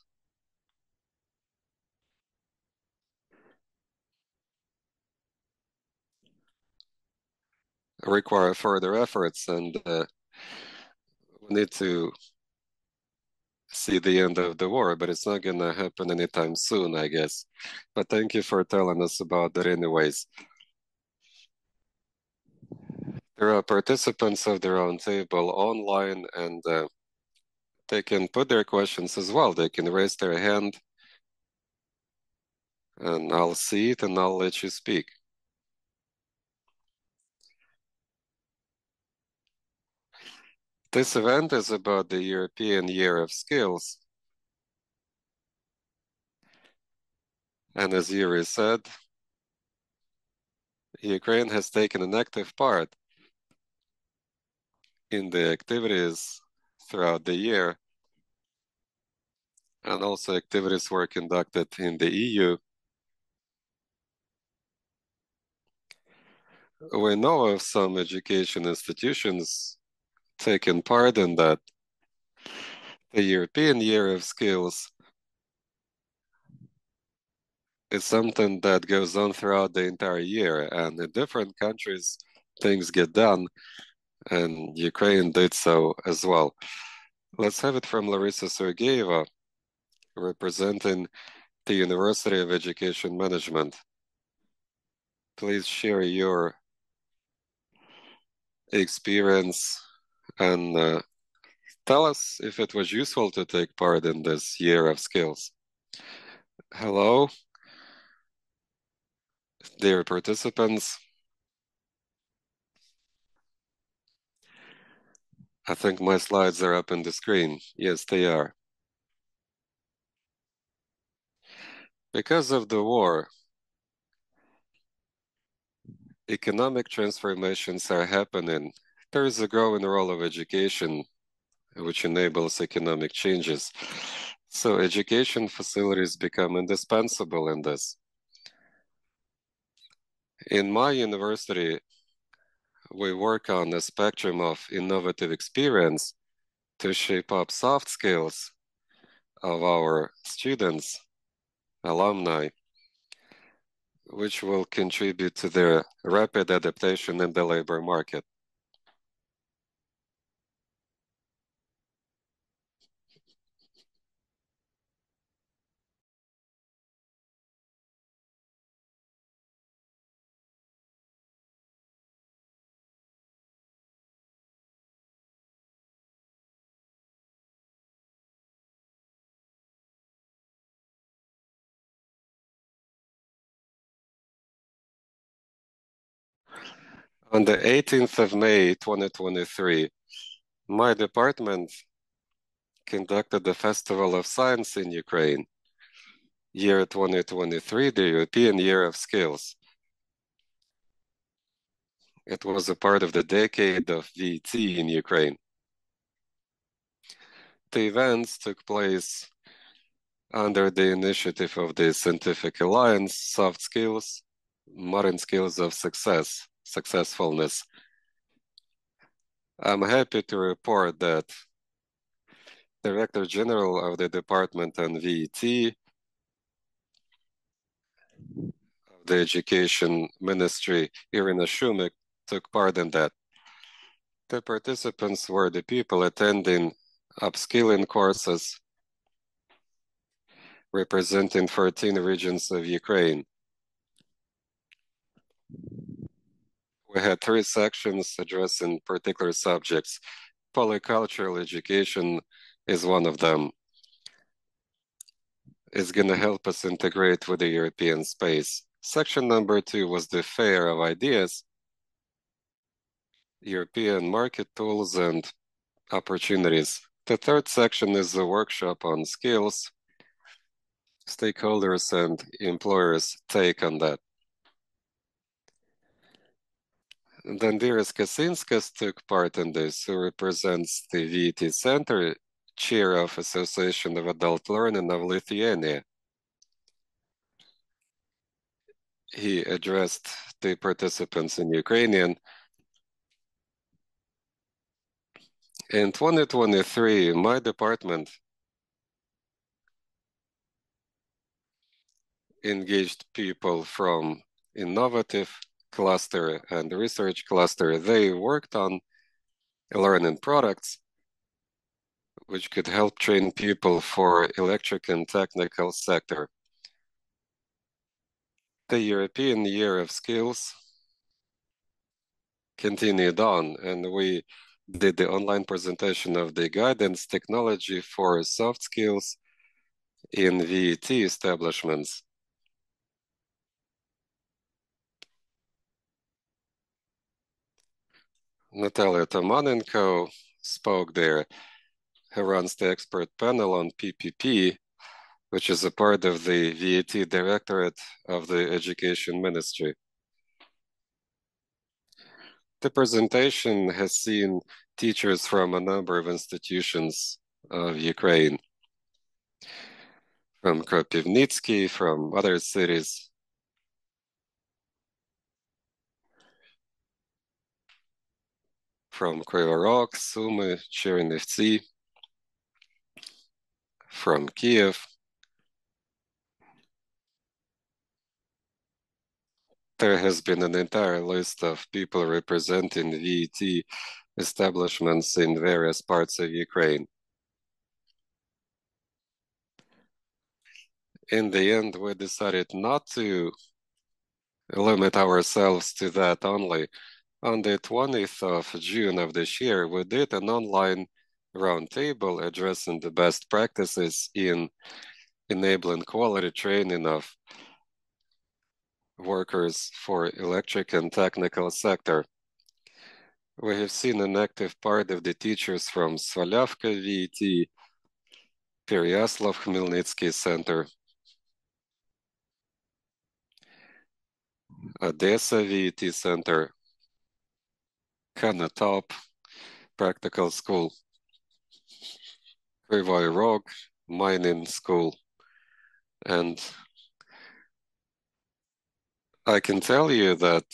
require further efforts, and we need to see the end of the war, but it's not going to happen anytime soon, I guess. But thank you for telling us about that anyways. There are participants of the roundtable online, and they can put their questions as well. They can raise their hand, and I'll see it, and I'll let you speak. This event is about the European Year of Skills. And as Yuri said, Ukraine has taken an active part in the activities throughout the year, and also activities were conducted in the EU. We know of some education institutions taking part in that. The European Year of Skills is something that goes on throughout the entire year, and in different countries, things get done, and Ukraine did so as well. Let's have it from Larissa Sergeyeva, representing the University of Education Management. Please share your experience and tell us if it was useful to take part in this year of skills. Hello, dear participants. I think my slides are up on the screen. Yes, they are. Because of the war, economic transformations are happening. There is a growing role of education, which enables economic changes. So education facilities become indispensable in this. In my university, we work on a spectrum of innovative experience to shape up soft skills of our students, alumni, which will contribute to their rapid adaptation in the labor market. On the 18th of May, 2023, my department conducted the Festival of Science in Ukraine, year 2023, the European Year of Skills. It was a part of the decade of VT in Ukraine. The events took place under the initiative of the Scientific Alliance, Soft Skills, Modern Skills of Successfulness. I'm happy to report that Director General of the Department and VT of the Education Ministry, Irina Shumik, took part in that. The participants were the people attending upskilling courses representing 14 regions of Ukraine. We had 3 sections addressing particular subjects. Polycultural education is one of them. It's going to help us integrate with the European space. Section number 2 was the Fair of Ideas, European market tools and opportunities. The 3rd section is a workshop on skills, stakeholders and employers' take on that. Dandiras Kasinskas took part in this, who represents the VT Center, chair of Association of Adult Learning of Lithuania. He addressed the participants in Ukrainian. In 2023, my department engaged people from innovative cluster and research cluster. They worked on learning products which could help train people for electric and technical sector. The European Year of Skills continued on, and we did the online presentation of the guidance technology for soft skills in VET establishments. Natalia Tomanenko spoke there, who runs the expert panel on PPP, which is a part of the VET Directorate of the Education Ministry. The presentation has seen teachers from a number of institutions of Ukraine, from Kropivnitsky, from other cities, from Kryvyi Rog, Sumy, Chernivtsi, from Kiev. There has been an entire list of people representing VET establishments in various parts of Ukraine. In the end, we decided not to limit ourselves to that only. On the 20th of June of this year, we did an online roundtable addressing the best practices in enabling quality training of workers for electric and technical sector. We have seen an active part of the teachers from Svalyavka VET, Peryaslav Khmelnytsky Center, Odessa VET Center, Kanatop Practical School, Kryvyi Rog Mining School, and I can tell you that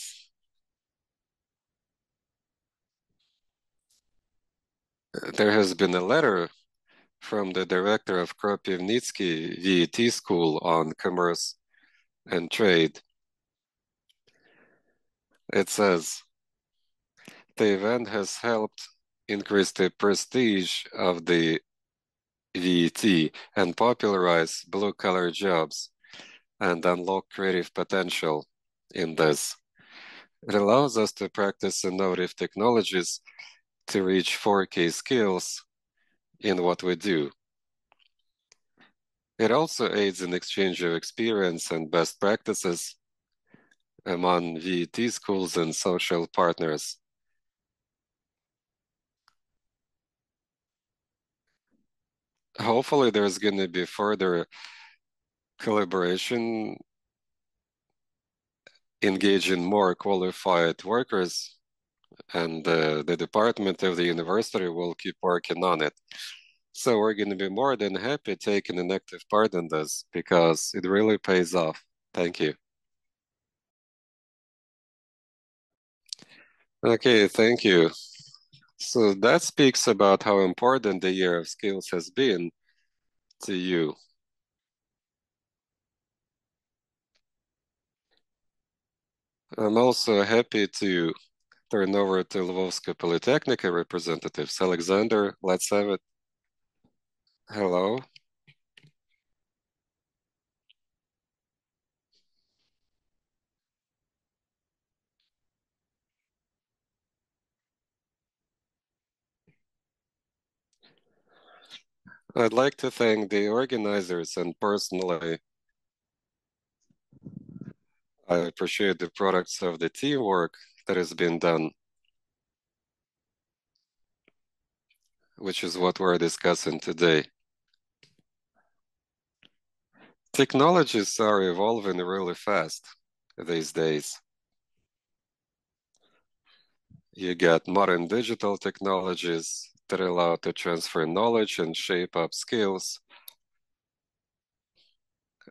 there has been a letter from the director of Kropivnitsky VET School on Commerce and Trade. It says, the event has helped increase the prestige of the VET and popularize blue-collar jobs and unlock creative potential in this. It allows us to practice innovative technologies to reach 4K skills in what we do. It also aids in exchange of experience and best practices among VET schools and social partners. Hopefully there's going to be further collaboration, engaging more qualified workers, and the department of the university will keep working on it. So we're going to be more than happy taking an active part in this because it really pays off. Thank you. Okay, thank you. So that speaks about how important the year of skills has been to you. I'm also happy to turn over to Lvovska Polytechnica representatives. Alexander, let's have it. Hello. I'd like to thank the organizers, and personally, I appreciate the products of the teamwork that has been done, which is what we're discussing today. Technologies are evolving really fast these days. You get modern digital technologies that allow to transfer knowledge and shape up skills.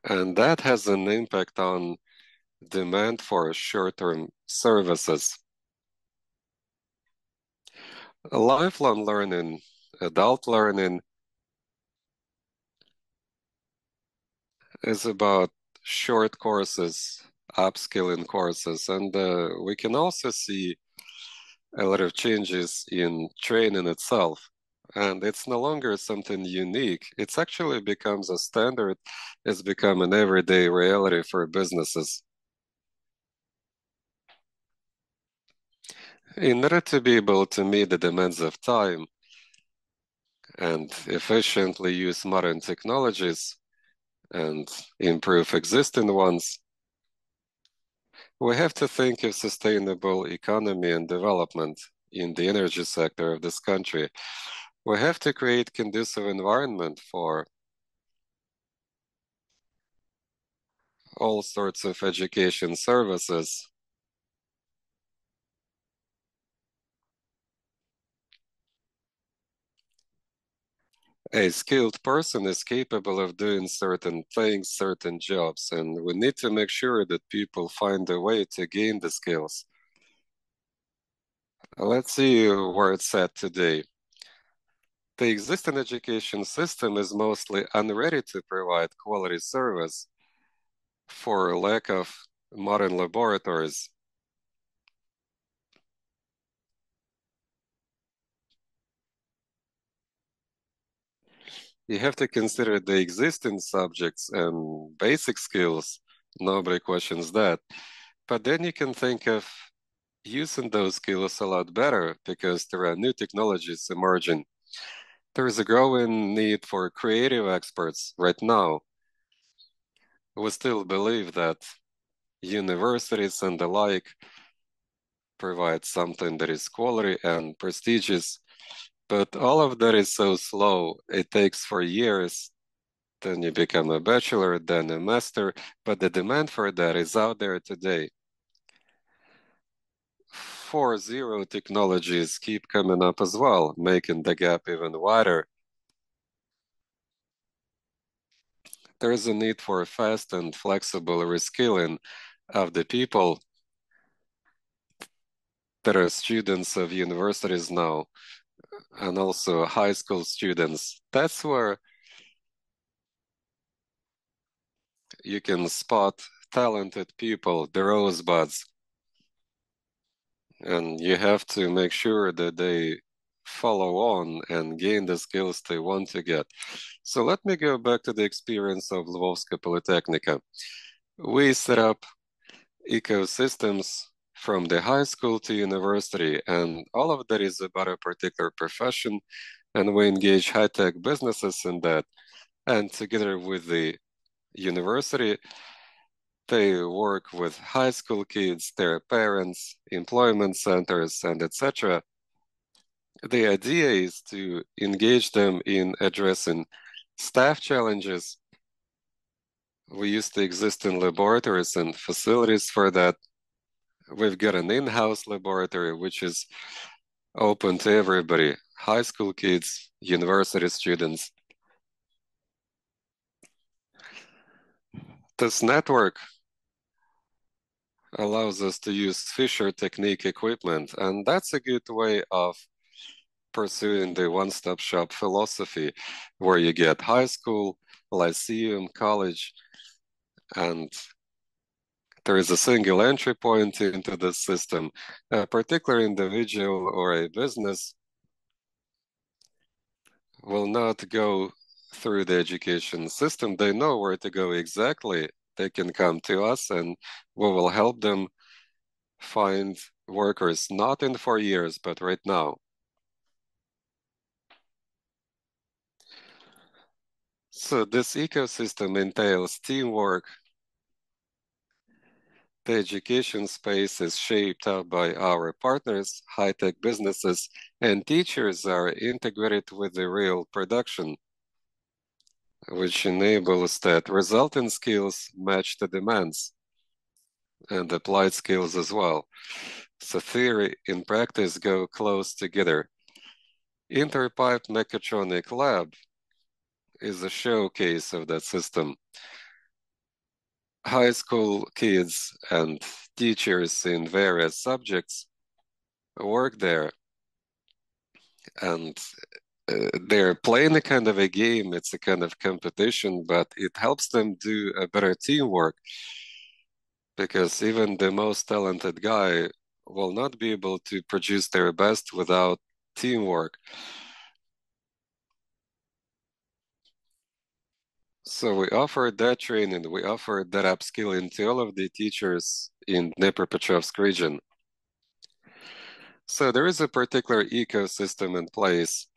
And that has an impact on demand for short-term services. Lifelong learning, adult learning is about short courses, upskilling courses, and we can also see a lot of changes in training itself. And it's no longer something unique. It's actually becomes a standard. It's become an everyday reality for businesses. In order to be able to meet the demands of time and efficiently use modern technologies and improve existing ones, we have to think of sustainable economy and development in the energy sector of this country. We have to create conducive environment for all sorts of education services. A skilled person is capable of doing certain things, certain jobs, and we need to make sure that people find a way to gain the skills. Let's see where it's at today. The existing education system is mostly unready to provide quality service for lack of modern laboratories. You have to consider the existing subjects and basic skills. Nobody questions that. But then you can think of using those skills a lot better because there are new technologies emerging. There is a growing need for creative experts right now. We still believe that universities and the like provide something that is quality and prestigious, but all of that is so slow. It takes for years. Then you become a bachelor, then a master, but the demand for that is out there today. 4.0 technologies keep coming up as well, making the gap even wider. There is a need for fast and flexible reskilling of the people that are students of universities now, and also high school students. That's where you can spot talented people, the rosebuds, and you have to make sure that they follow on and gain the skills they want to get. So let me go back to the experience of Lvovska Polytechnica. We set up ecosystems from the high school to university, and all of that is about a particular profession, and we engage high-tech businesses in that. And together with the university, They work with high school kids, their parents, employment centers, and etc. The idea is to engage them in addressing staff challenges. We used to exist in laboratories and facilities for that. We've got an in-house laboratory, which is open to everybody, high school kids, university students. This network allows us to use Fisher technique equipment, and that's a good way of pursuing the one-stop shop philosophy, where you get high school, lyceum, college, and there is a single entry point into the system. A particular individual or a business will not go through the education system. They know where to go exactly. They can come to us and we will help them find workers, not in 4 years, but right now. So this ecosystem entails teamwork. The education space is shaped up by our partners, high-tech businesses, and teachers are integrated with the real production, which enables that resultant skills match the demands and applied skills as well. So theory and practice go close together. Interpipe Mechatronic Lab is a showcase of that system. High school kids and teachers in various subjects work there, and they're playing a kind of a game. It's a kind of competition, but it helps them do a better teamwork, because even the most talented guy will not be able to produce their best without teamwork. So we offer that training, we offer that upskilling to all of the teachers in Dnipropetrovsk region. So there is a particular ecosystem in place.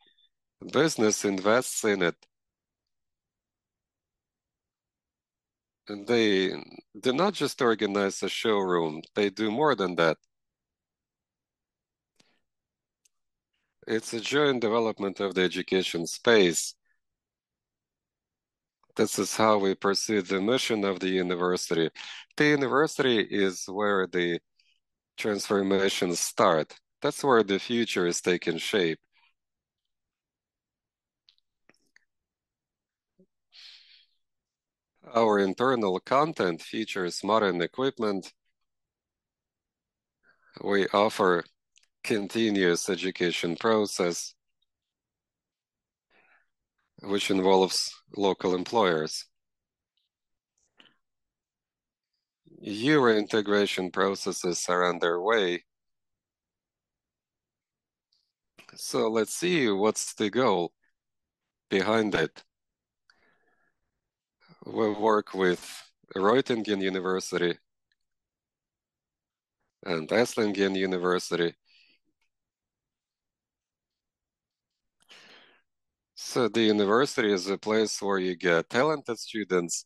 Business invests in it. And they do not just organize a showroom, they do more than that. It's a joint development of the education space. This is how we pursue the mission of the university. The university is where the transformations start. That's where the future is taking shape. Our internal content features modern equipment. We offer continuous education process, which involves local employers. Euro integration processes are underway. So let's see what's the goal behind it. We work with Reutingen University and Esslingen University. So the university is a place where you get talented students.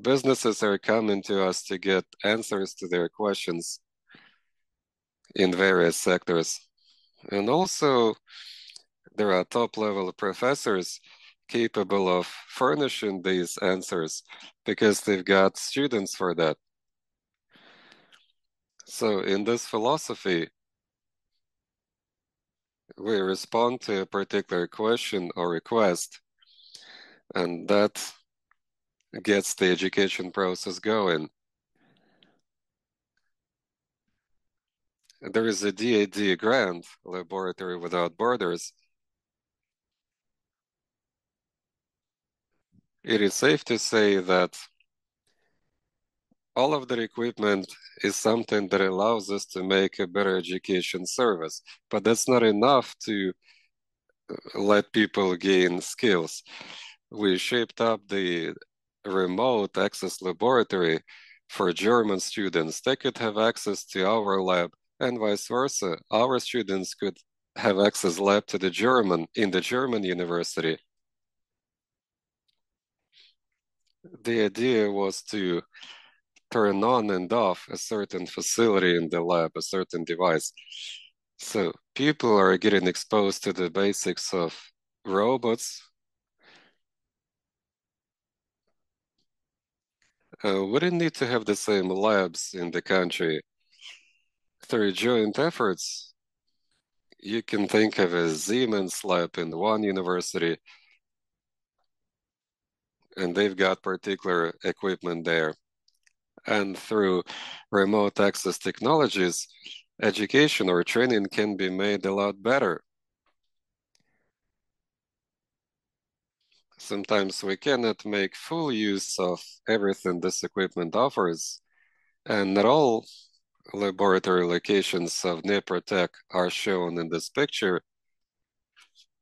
Businesses are coming to us to get answers to their questions in various sectors. And also, there are top-level professors capable of furnishing these answers because they've got students for that. So in this philosophy, we respond to a particular question or request, and that gets the education process going. There is a DAD grant, Laboratory Without Borders. It is safe to say that all of the equipment is something that allows us to make a better education service, but that's not enough to let people gain skills. We shaped up the remote access laboratory for German students. They could have access to our lab and vice versa. Our students could have access lab to the German in the German university. The idea was to turn on and off a certain facility in the lab, a certain device. So people are getting exposed to the basics of robots. We didn't need to have the same labs in the country. Through joint efforts, you can think of a Siemens lab in one university, and they've got particular equipment there. And through remote access technologies, education or training can be made a lot better. Sometimes we cannot make full use of everything this equipment offers, and not all laboratory locations of Tech are shown in this picture,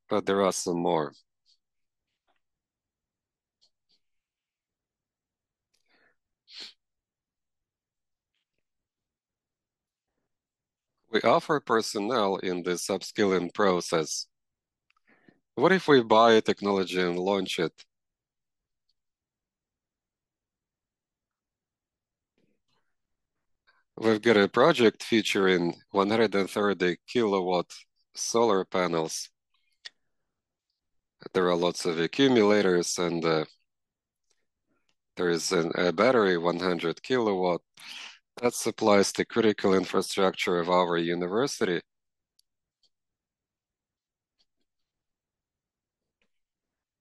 but there are some more. We offer personnel in this upskilling process. What if we buy a technology and launch it? We've got a project featuring 130 kilowatt solar panels. There are lots of accumulators, and there is a battery 100 kilowatt that supplies the critical infrastructure of our university.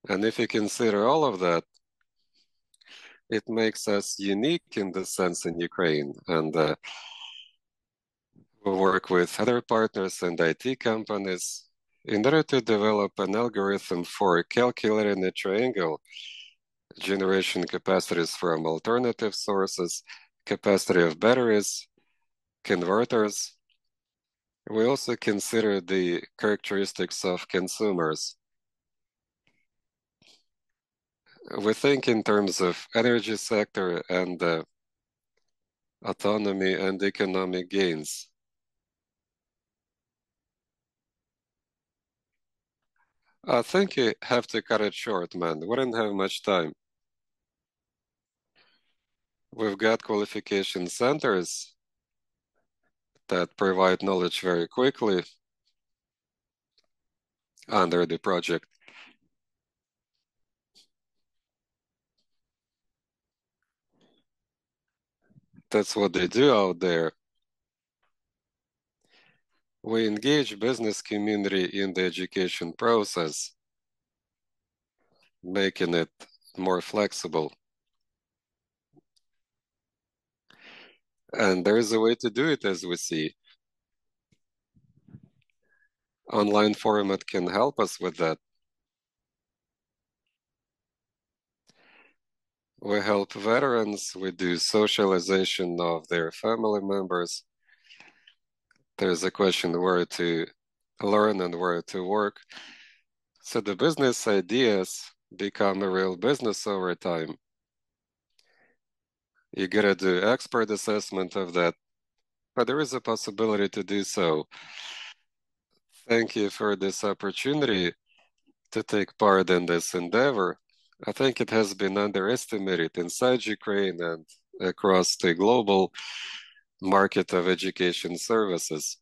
And if you consider all of that, it makes us unique in this sense in Ukraine. And we work with other partners and IT companies in order to develop an algorithm for calculating a triangle, generation capacities from alternative sources, capacity of batteries, converters. We also consider the characteristics of consumers. We think in terms of energy sector and autonomy and economic gains. I think you have to cut it short, man. We don't have much time. We've got qualification centers that provide knowledge very quickly under the project. That's what they do out there. We engage business community in the education process, making it more flexible. And there is a way to do it, as we see. Online format can help us with that. We help veterans, we do socialization of their family members. There's a question where to learn and where to work. So the business ideas become a real business over time. You gotta do expert assessment of that, but there is a possibility to do so. Thank you for this opportunity to take part in this endeavor. I think it has been underestimated inside Ukraine and across the global market of education services.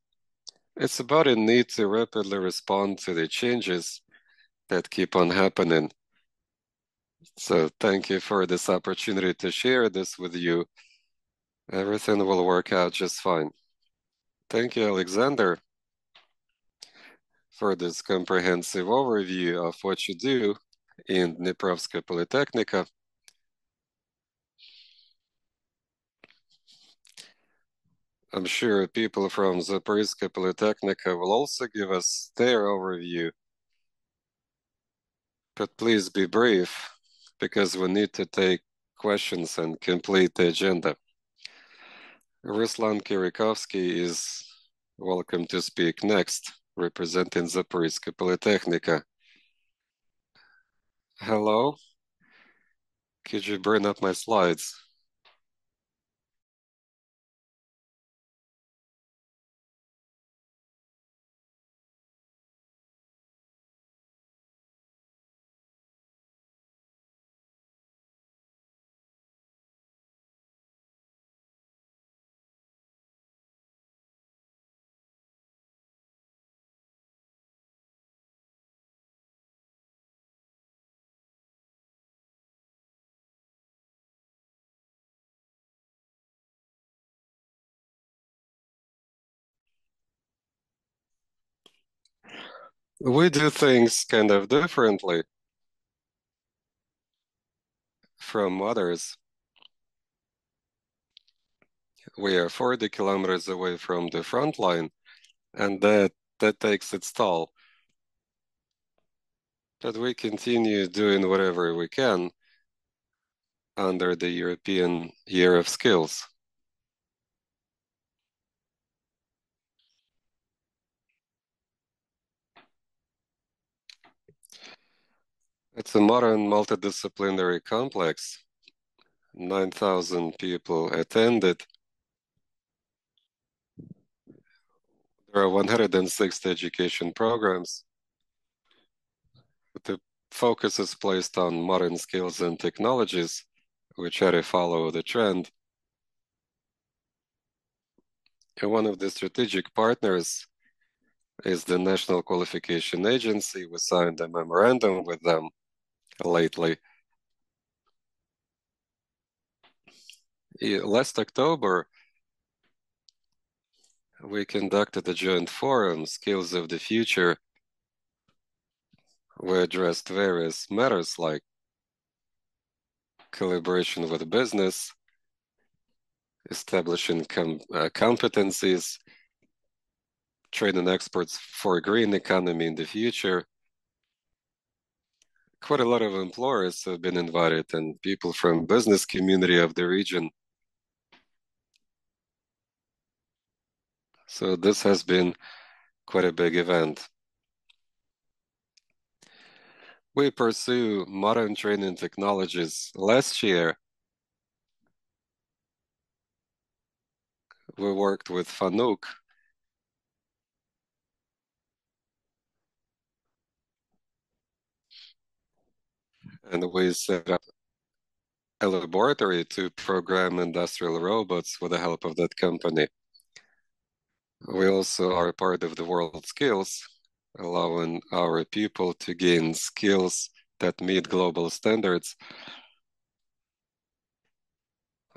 It's about a need to rapidly respond to the changes that keep on happening. So thank you for this opportunity to share this with you. Everything will work out just fine. Thank you, Alexander, for this comprehensive overview of what you do in Dniprovska Polytechnica. I'm sure people from Zaporizhzhia Polytechnica will also give us their overview. But please be brief, because we need to take questions and complete the agenda. Ruslan Kirikovsky is welcome to speak next, representing Zaporizhzhia Polytechnica. Hello, could you bring up my slides? We do things kind of differently from others. We are 40 kilometers away from the front line, and that takes its toll. But we continue doing whatever we can under the European Year of Skills. It's a modern multidisciplinary complex. 9,000 people attended. There are 160 education programs. The focus is placed on modern skills and technologies. We try to follow the trend. And one of the strategic partners is the National Qualification Agency. We signed a memorandum with them lately. Last October, we conducted a joint forum, Skills of the Future. We addressed various matters like collaboration with business, establishing competencies, training experts for a green economy in the future. Quite a lot of employers have been invited and people from business community of the region. So this has been quite a big event. We pursue modern training technologies. Last year, we worked with FANUC, and we set up a laboratory to program industrial robots with the help of that company. We also are part of the World Skills, allowing our people to gain skills that meet global standards.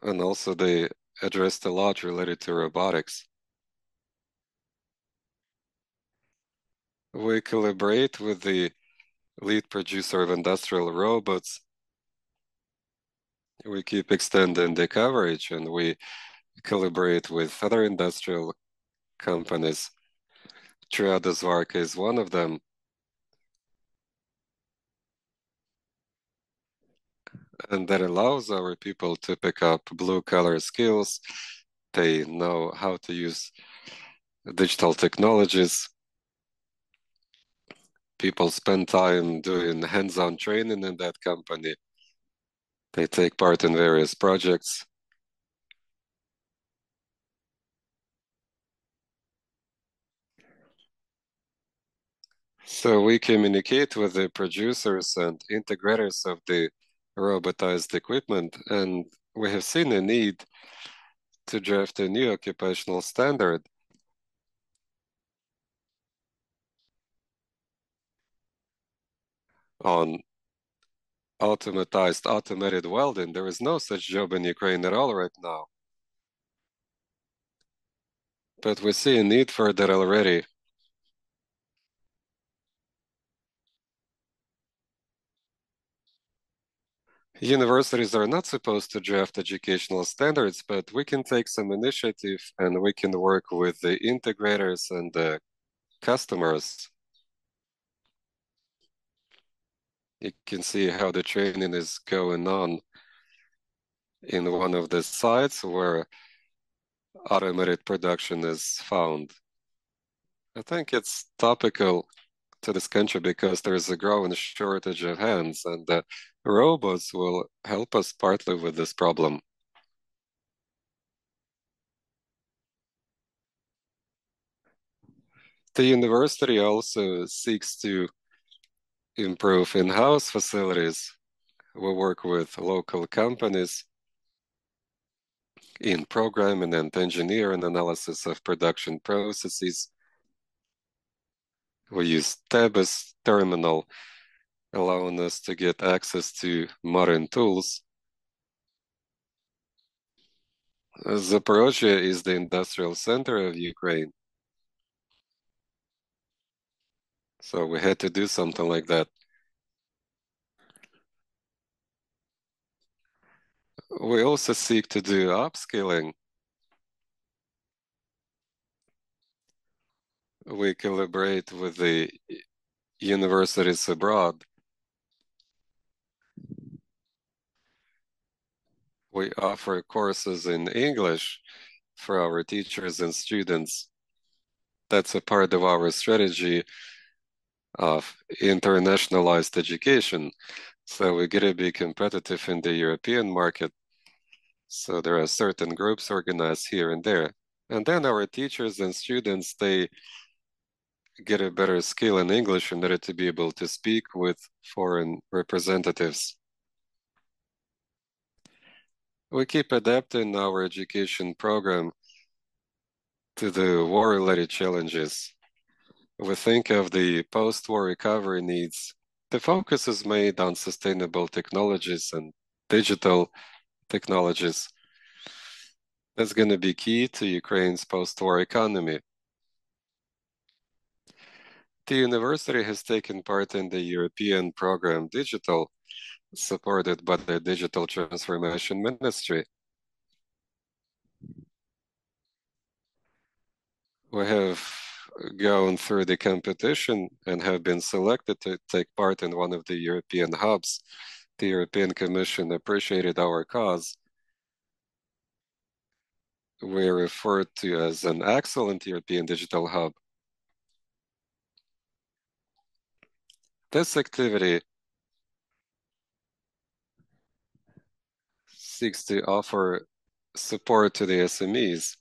And also they addressed a lot related to robotics. We collaborate with the lead producer of industrial robots. We keep extending the coverage and we collaborate with other industrial companies. Triadosvarka is one of them. And that allows our people to pick up blue-collar skills. They know how to use digital technologies. People spend time doing hands-on training in that company. They take part in various projects. So we communicate with the producers and integrators of the robotized equipment, and we have seen a need to draft a new occupational standard on automated welding. There is no such job in Ukraine at all right now. But we see a need for that already. Universities are not supposed to draft educational standards, but we can take some initiative and we can work with the integrators and the customers. You can see how the training is going on in one of the sites where automated production is found. I think it's topical to this country because there is a growing shortage of hands, and the robots will help us partly with this problem. The university also seeks to improve in-house facilities. We work with local companies in programming and engineering analysis of production processes. We use TEBS terminal, allowing us to get access to modern tools. Zaporozhye is the industrial center of Ukraine. So we had to do something like that. We also seek to do upskilling. We collaborate with the universities abroad. We offer courses in English for our teachers and students. That's a part of our strategy of internationalized education. So we got to be competitive in the European market. So there are certain groups organized here and there. And then our teachers and students, they get a better skill in English in order to be able to speak with foreign representatives. We keep adapting our education program to the war-related challenges. We think of the post-war recovery needs. The focus is made on sustainable technologies and digital technologies. That's going to be key to Ukraine's post-war economy. The university has taken part in the European program Digital, supported by the Digital Transformation Ministry. We have gone through the competition and have been selected to take part in one of the European hubs. The European Commission appreciated our cause. We are referred to as an excellent European digital hub. This activity seeks to offer support to the SMEs.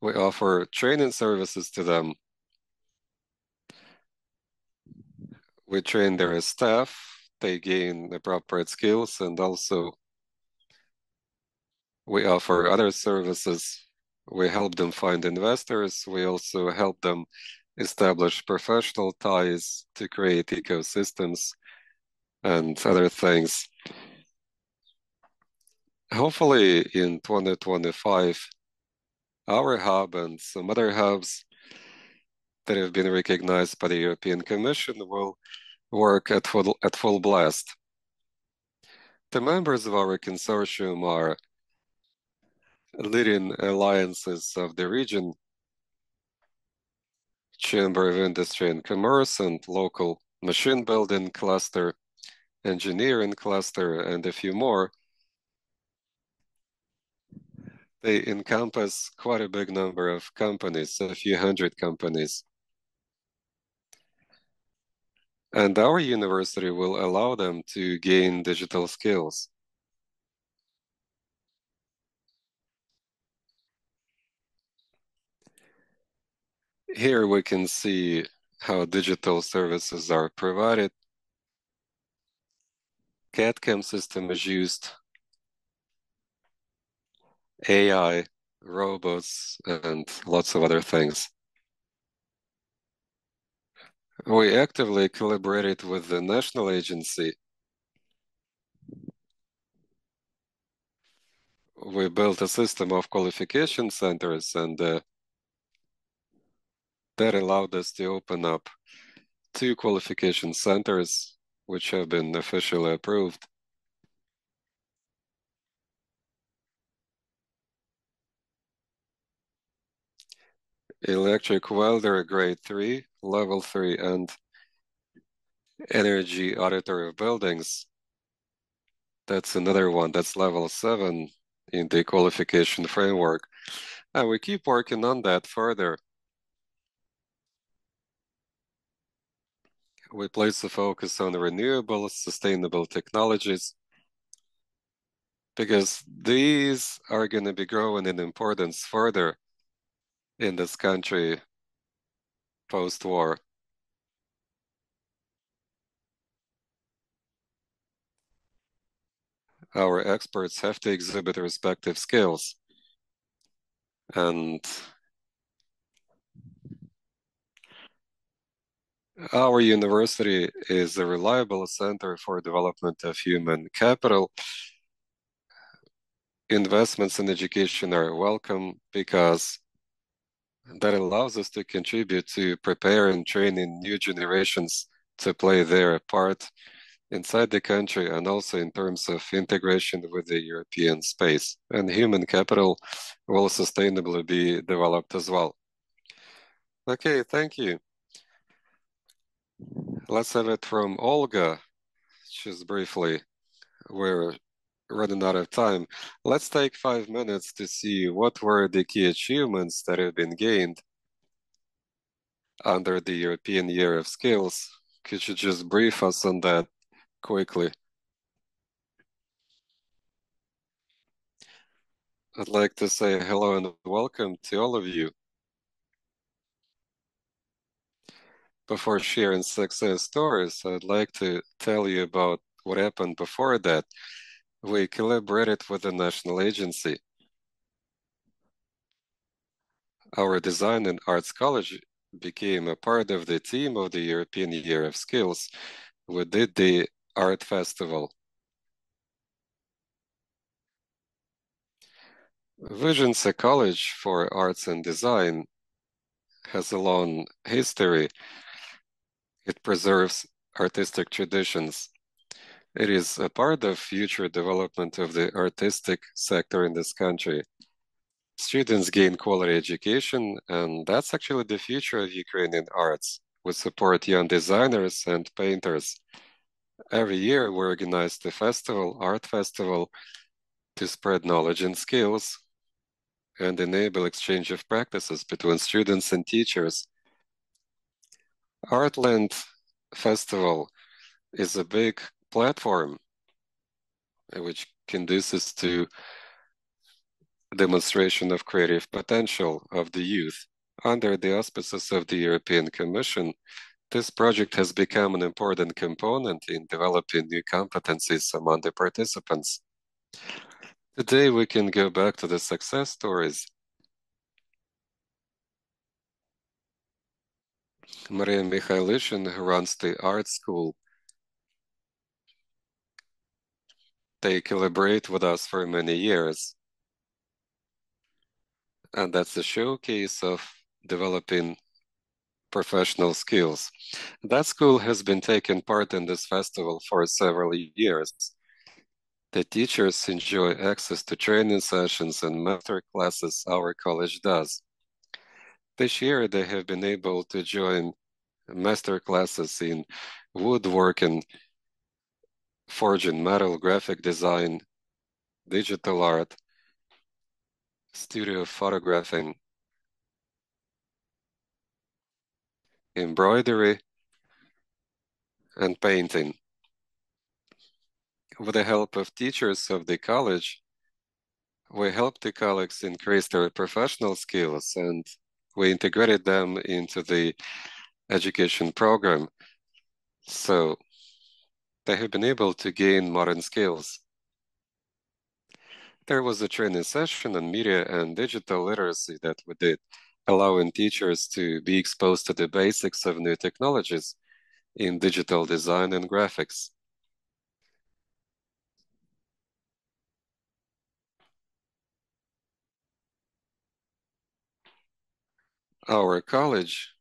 We offer training services to them. We train their staff, they gain appropriate skills, and also we offer other services. We help them find investors. We also help them establish professional ties to create ecosystems and other things. Hopefully in 2025, our hub and some other hubs that have been recognized by the European Commission will work at full blast. The members of our consortium are leading alliances of the region, Chamber of Industry and Commerce and local machine building cluster, engineering cluster, and a few more. They encompass quite a big number of companies, a few hundred companies. And our university will allow them to gain digital skills. Here we can see how digital services are provided. CAD/CAM system is used, AI, robots, and lots of other things. We actively collaborated with the national agency. We built a system of qualification centers, and that allowed us to open up 2 qualification centers, which have been officially approved. Electric welder grade 3, level 3, and energy auditor of buildings. That's another one, that's level 7 in the qualification framework. And we keep working on that further. We place the focus on renewable, sustainable technologies because these are going to be growing in importance further in this country post-war. Our experts have to exhibit respective skills. And our university is a reliable center for development of human capital. Investments in education are welcome because that allows us to contribute to prepare and training new generations to play their part inside the country and also in terms of integration with the European space. And human capital will sustainably be developed as well. Okay, thank you. Let's have it from Olga, just briefly. We're running out of time. Let's take 5 minutes to see what were the key achievements that have been gained under the European Year of Skills. Could you just brief us on that quickly? I'd like to say hello and welcome to all of you. Before sharing success stories, I'd like to tell you about what happened before that. We collaborated with the national agency. Our Design and Arts College became a part of the team of the European Year of Skills. We did the art festival. Vision's a college for arts and design has a long history. It preserves artistic traditions. It is a part of future development of the artistic sector in this country. Students gain quality education, and that's actually the future of Ukrainian arts. We support young designers and painters. Every year, we organize the art festival, to spread knowledge and skills and enable exchange of practices between students and teachers. Artland Festival is a big platform which conduces to demonstration of creative potential of the youth. Under the auspices of the European Commission, this project has become an important component in developing new competencies among the participants. Today, we can go back to the success stories. Maria Mikhailishin, who runs the art school, they collaborate with us for many years. And that's a showcase of developing professional skills. That school has been taking part in this festival for several years. The teachers enjoy access to training sessions and master classes our college does. This year, they have been able to join master classes in woodworking, forging metal, graphic design, digital art, studio photographing, embroidery, and painting. With the help of teachers of the college, we helped the colleagues increase their professional skills and we integrated them into the education program. So they have been able to gain modern skills. There was a training session on media and digital literacy that we did, allowing teachers to be exposed to the basics of new technologies in digital design and graphics. Our college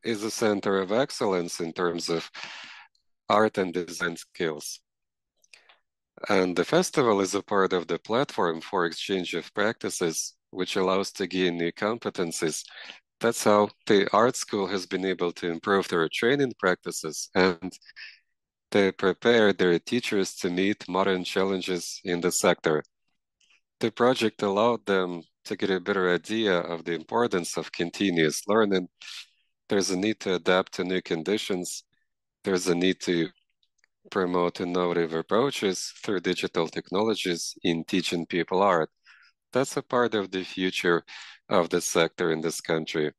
is a center of excellence in terms of art and design skills. And the festival is a part of the platform for exchange of practices, which allows to gain new competencies. That's how the art school has been able to improve their training practices and they prepare their teachers to meet modern challenges in the sector. The project allowed them to get a better idea of the importance of continuous learning. There's a need to adapt to new conditions. There's a need to promote innovative approaches through digital technologies in teaching people art. That's a part of the future of the sector in this country.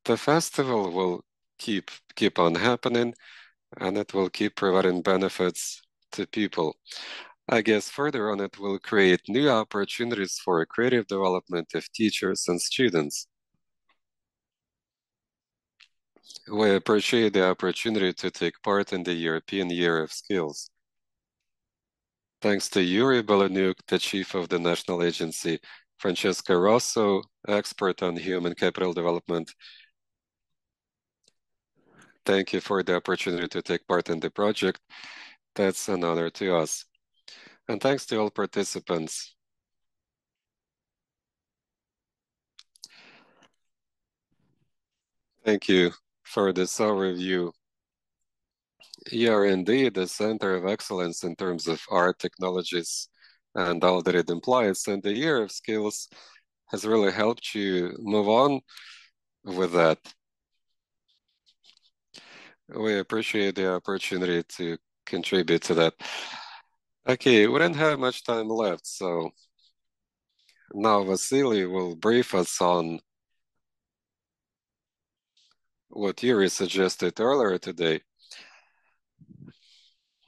The festival will keep on happening and it will keep providing benefits to people. I guess further on it will create new opportunities for creative development of teachers and students. We appreciate the opportunity to take part in the European Year of Skills. Thanks to Yuri Beleniuk, the chief of the national agency, Francesca Rosso, expert on human capital development. Thank you for the opportunity to take part in the project. That's an honor to us. And thanks to all participants. Thank you for this overview. You are indeed a center of excellence in terms of art, technologies, and all that it implies. And the year of skills has really helped you move on with that. We appreciate the opportunity to contribute to that. Okay, we don't have much time left, so now Vasily will brief us on what Yuri suggested earlier today.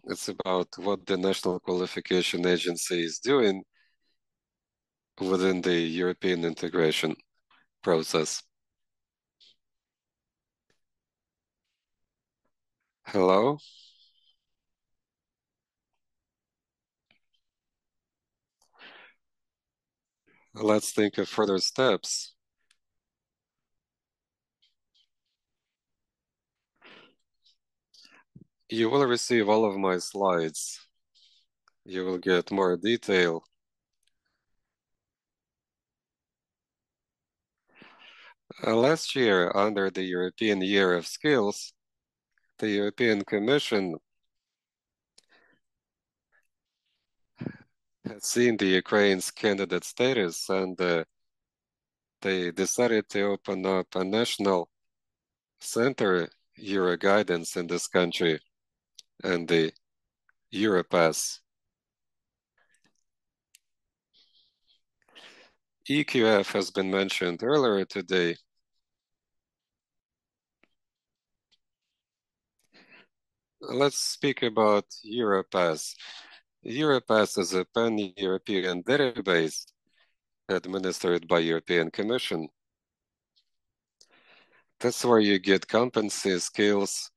It's about what the National Qualification Agency is doing within the European integration process. Hello? Let's think of further steps. You will receive all of my slides. You will get more detail. Last year, under the European Year of Skills, the European Commission had seen the Ukraine's candidate status, and they decided to open up a national center Euro guidance in this country, and the Europass. EQF has been mentioned earlier today. Let's speak about Europass. Europass is a pan-European database administered by European Commission. That's where you get competency skills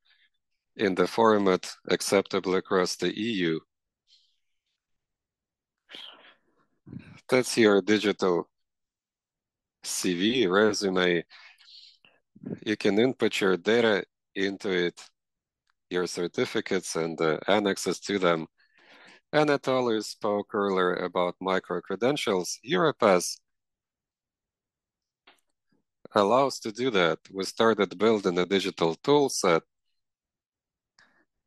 in the format acceptable across the EU. That's your digital CV, resume. You can input your data into it, your certificates and annexes to them. Anatoly spoke earlier about micro-credentials. Europass allows to do that. We started building a digital tool set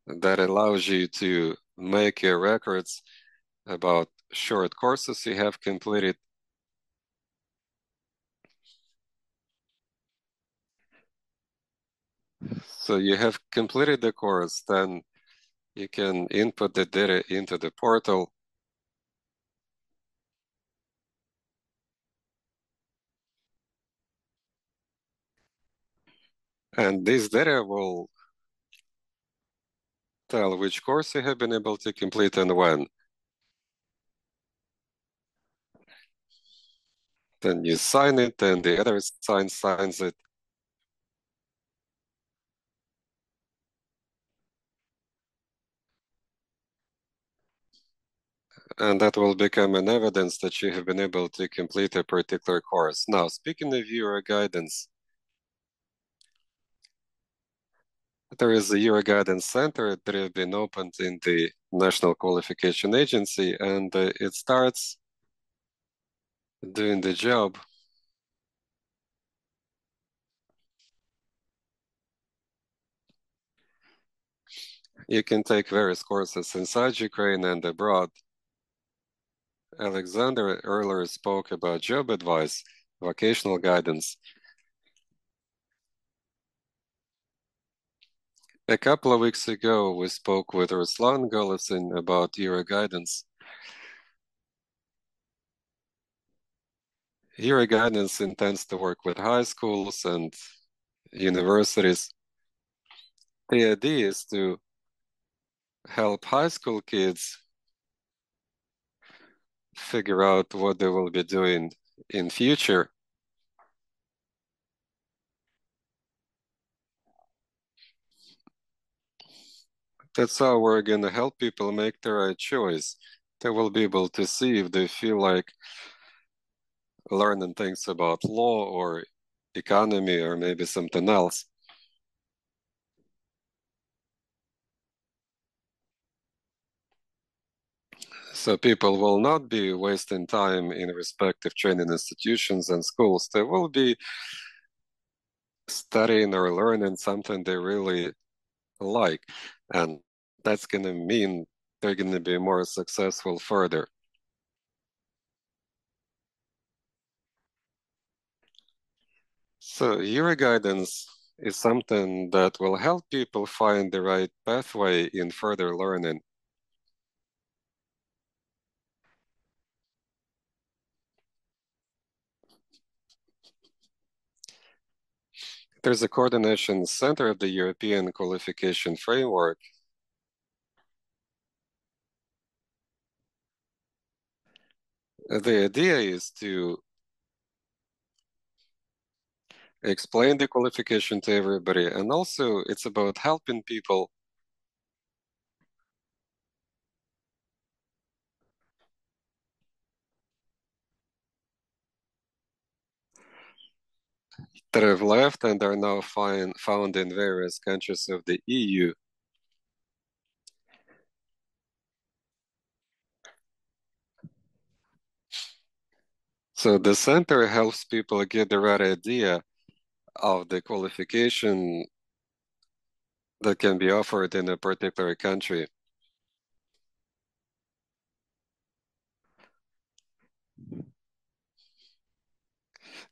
that allows you to make your records about short courses you have completed. So you have completed the course, then you can input the data into the portal. And this data will tell which course you have been able to complete and when. Then you sign it, and the other signs it. And that will become an evidence that you have been able to complete a particular course. Now, speaking of Euro guidance, there is a Euro guidance center that has been opened in the National Qualification Agency, and it starts doing the job. You can take various courses inside Ukraine and abroad. Alexander earlier spoke about job advice, vocational guidance. A couple of weeks ago, we spoke with Ruslan Golitsin about Euro guidance. Euro guidance intends to work with high schools and universities. The idea is to help high school kids figure out what they will be doing in future. That's how we're going to help people make the right choice. They will be able to see if they feel like learning things about law or economy or maybe something else. So people will not be wasting time in respective training institutions and schools. They will be studying or learning something they really like. And that's going to mean they're going to be more successful further. So your guidance is something that will help people find the right pathway in further learning. There's a coordination center of the European qualification framework. The idea is to explain the qualification to everybody, and also it's about helping people that have left and are now found in various countries of the EU. So the center helps people get the right idea of the qualification that can be offered in a particular country.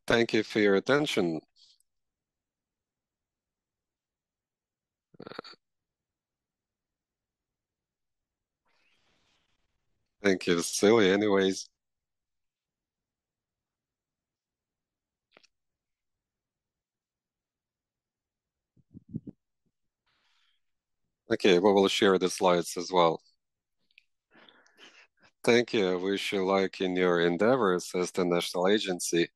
Thank you for your attention. Thank you, silly anyways. Okay, we will share the slides as well. Thank you. I wish you luck in your endeavors as the national agency.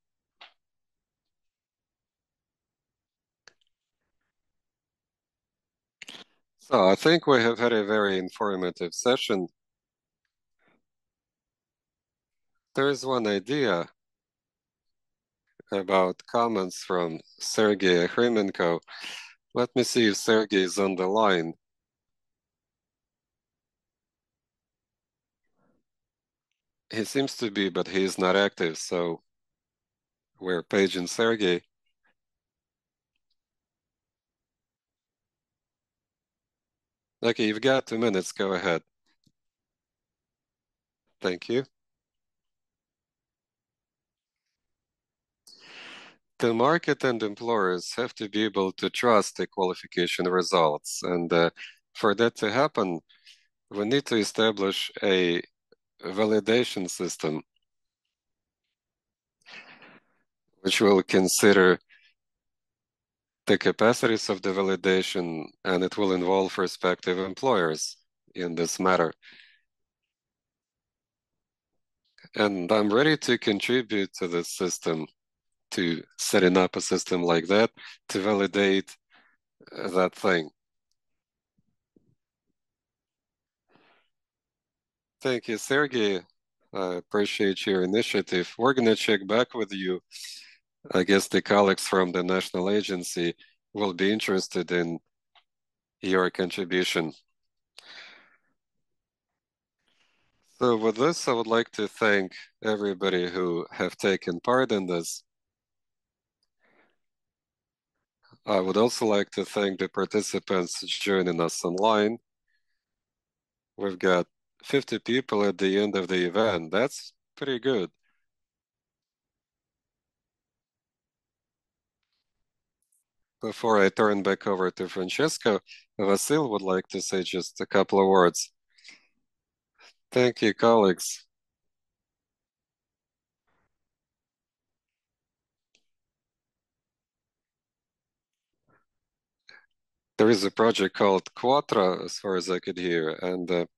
So I think we have had a very informative session. There is one idea about comments from Sergey Akhrimenko. Let me see if Sergey is on the line. He seems to be, but he is not active, so we're paging Sergey. Okay, you've got 2 minutes. Go ahead. Thank you. The market and employers have to be able to trust the qualification results. And for that to happen, we need to establish a validation system which will consider the capacities of the validation, and it will involve respective employers in this matter. And I'm ready to contribute to this system, to setting up a system like that to validate that thing. Thank you, Sergey. I appreciate your initiative. We're going to check back with you. I guess the colleagues from the national agency will be interested in your contribution. So with this, I would like to thank everybody who have taken part in this. I would also like to thank the participants joining us online. We've got 50 people at the end of the event. That's pretty good. Before I turn back over to Francesco, Vasil would like to say just a couple of words. Thank you, colleagues. There is a project called Quatra, as far as I could hear, and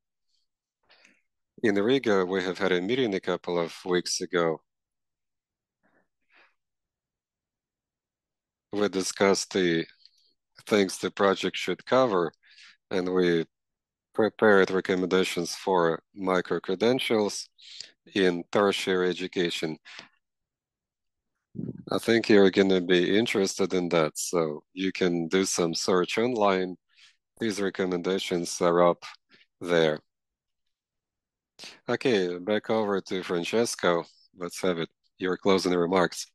in Riga, we have had a meeting a couple of weeks ago. We discussed the things the project should cover, and we prepared recommendations for micro-credentials in tertiary education. I think you're going to be interested in that, so you can do some search online. These recommendations are up there. Okay, back over to Francesco. Let's have it. Your closing remarks.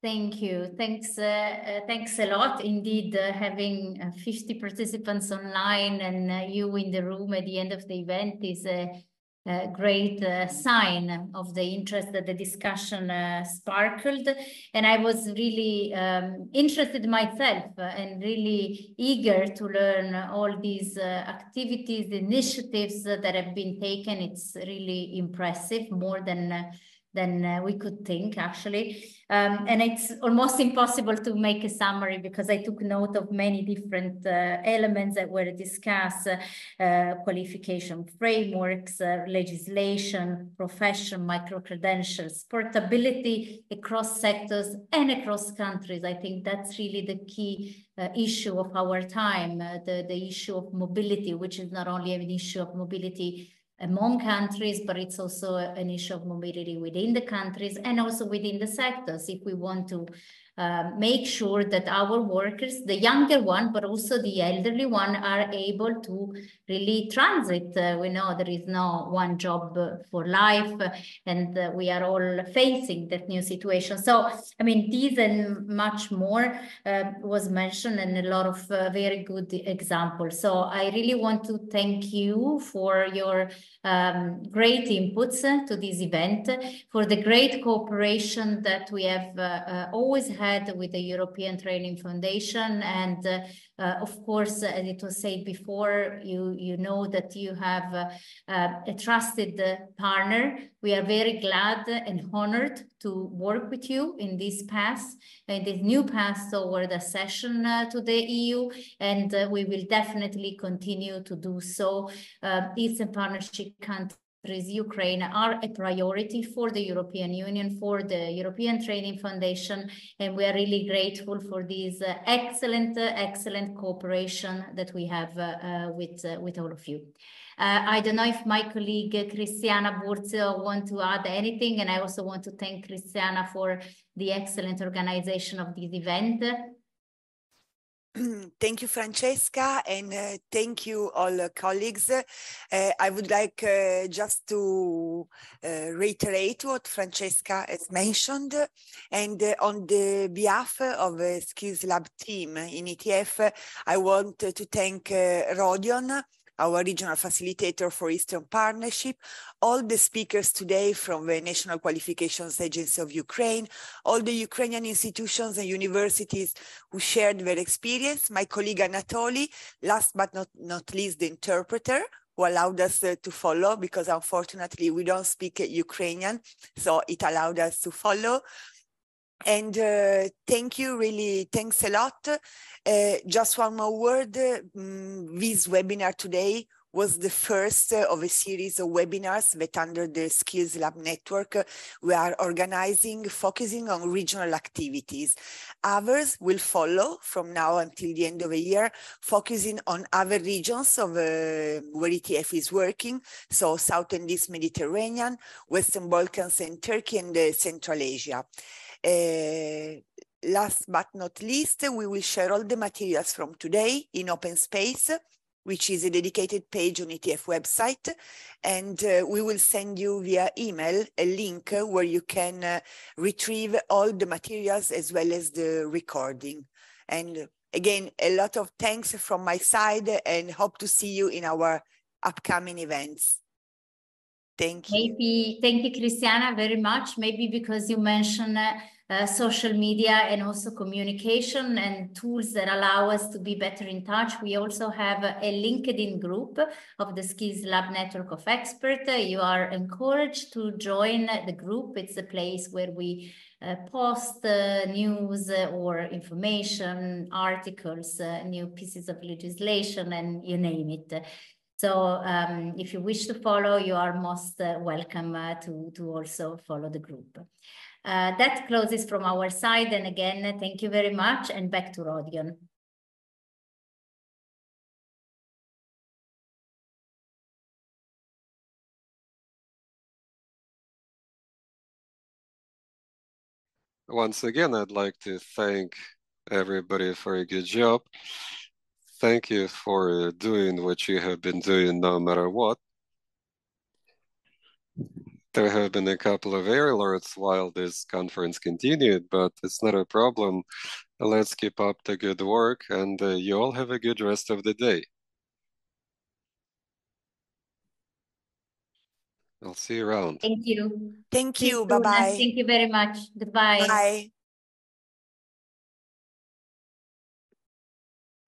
Thank you. Thanks a lot. Indeed, having 50 participants online and you in the room at the end of the event is a great sign of the interest that the discussion sparkled. And I was really interested myself and really eager to learn all these activities, initiatives that have been taken. It's really impressive, more than we could think, actually. And it's almost impossible to make a summary because I took note of many different elements that were discussed, qualification frameworks, legislation, profession, micro-credentials, portability across sectors and across countries. I think that's really the key issue of our time, the issue of mobility, which is not only an issue of mobility among countries, but it's also an issue of mobility within the countries and also within the sectors. If we want to make sure that our workers, the younger one, but also the elderly one, are able to really transit. We know there is no one job for life, and we are all facing that new situation. So, I mean, these and much more was mentioned, and a lot of very good examples. So I really want to thank you for your great inputs to this event, for the great cooperation that we have always had with the European Training Foundation. And of course, as it was said before, you know that you have a trusted partner. We are very glad and honored to work with you in this path, in this new path toward accession to the EU, and we will definitely continue to do so. Eastern Partnership countries, Ukraine, are a priority for the European Union, for the European Training Foundation, and we are really grateful for this excellent cooperation that we have with all of you. I don't know if my colleague Cristiana Burzio want to add anything, and I also want to thank Cristiana for the excellent organization of this event. Thank you, Francesca, and thank you all colleagues. I would like just to reiterate what Francesca has mentioned, and on the behalf of the Skills Lab team in ETF, I want to thank Rodion, our regional facilitator for Eastern Partnership, all the speakers today from the National Qualifications Agency of Ukraine, all the Ukrainian institutions and universities who shared their experience, my colleague Anatoly, last but not least, the interpreter, who allowed us to follow, because unfortunately we don't speak Ukrainian, so it allowed us to follow. And thank you, really, thanks a lot. Just one more word, this webinar today was the first of a series of webinars that under the Skills Lab network we are organizing, focusing on regional activities. Others will follow from now until the end of the year, focusing on other regions of where ETF is working, so South and East Mediterranean, Western Balkans and Turkey, and Central Asia. Last but not least, we will share all the materials from today in open space, which is a dedicated page on ETF website, and we will send you via email a link where you can retrieve all the materials as well as the recording. And again, a lot of thanks from my side, and hope to see you in our upcoming events. Thank you. Thank you, Cristiana, very much. Maybe because you mentioned social media and also communication and tools that allow us to be better in touch. We also have a LinkedIn group of the Skills Lab network of experts. You are encouraged to join the group. It's a place where we post news or information, articles, new pieces of legislation, and you name it. So if you wish to follow, you are most welcome to also follow the group. That closes from our side. And again, thank you very much. And back to Rodion. once again, I'd like to thank everybody for a good job. Thank you for doing what you have been doing no matter what. There have been a couple of error alerts while this conference continued, but it's not a problem. Let's keep up the good work, and you all have a good rest of the day. I'll see you around. Thank you. Thank See you. soon, and Bye-bye. thank you very much. Goodbye. Bye.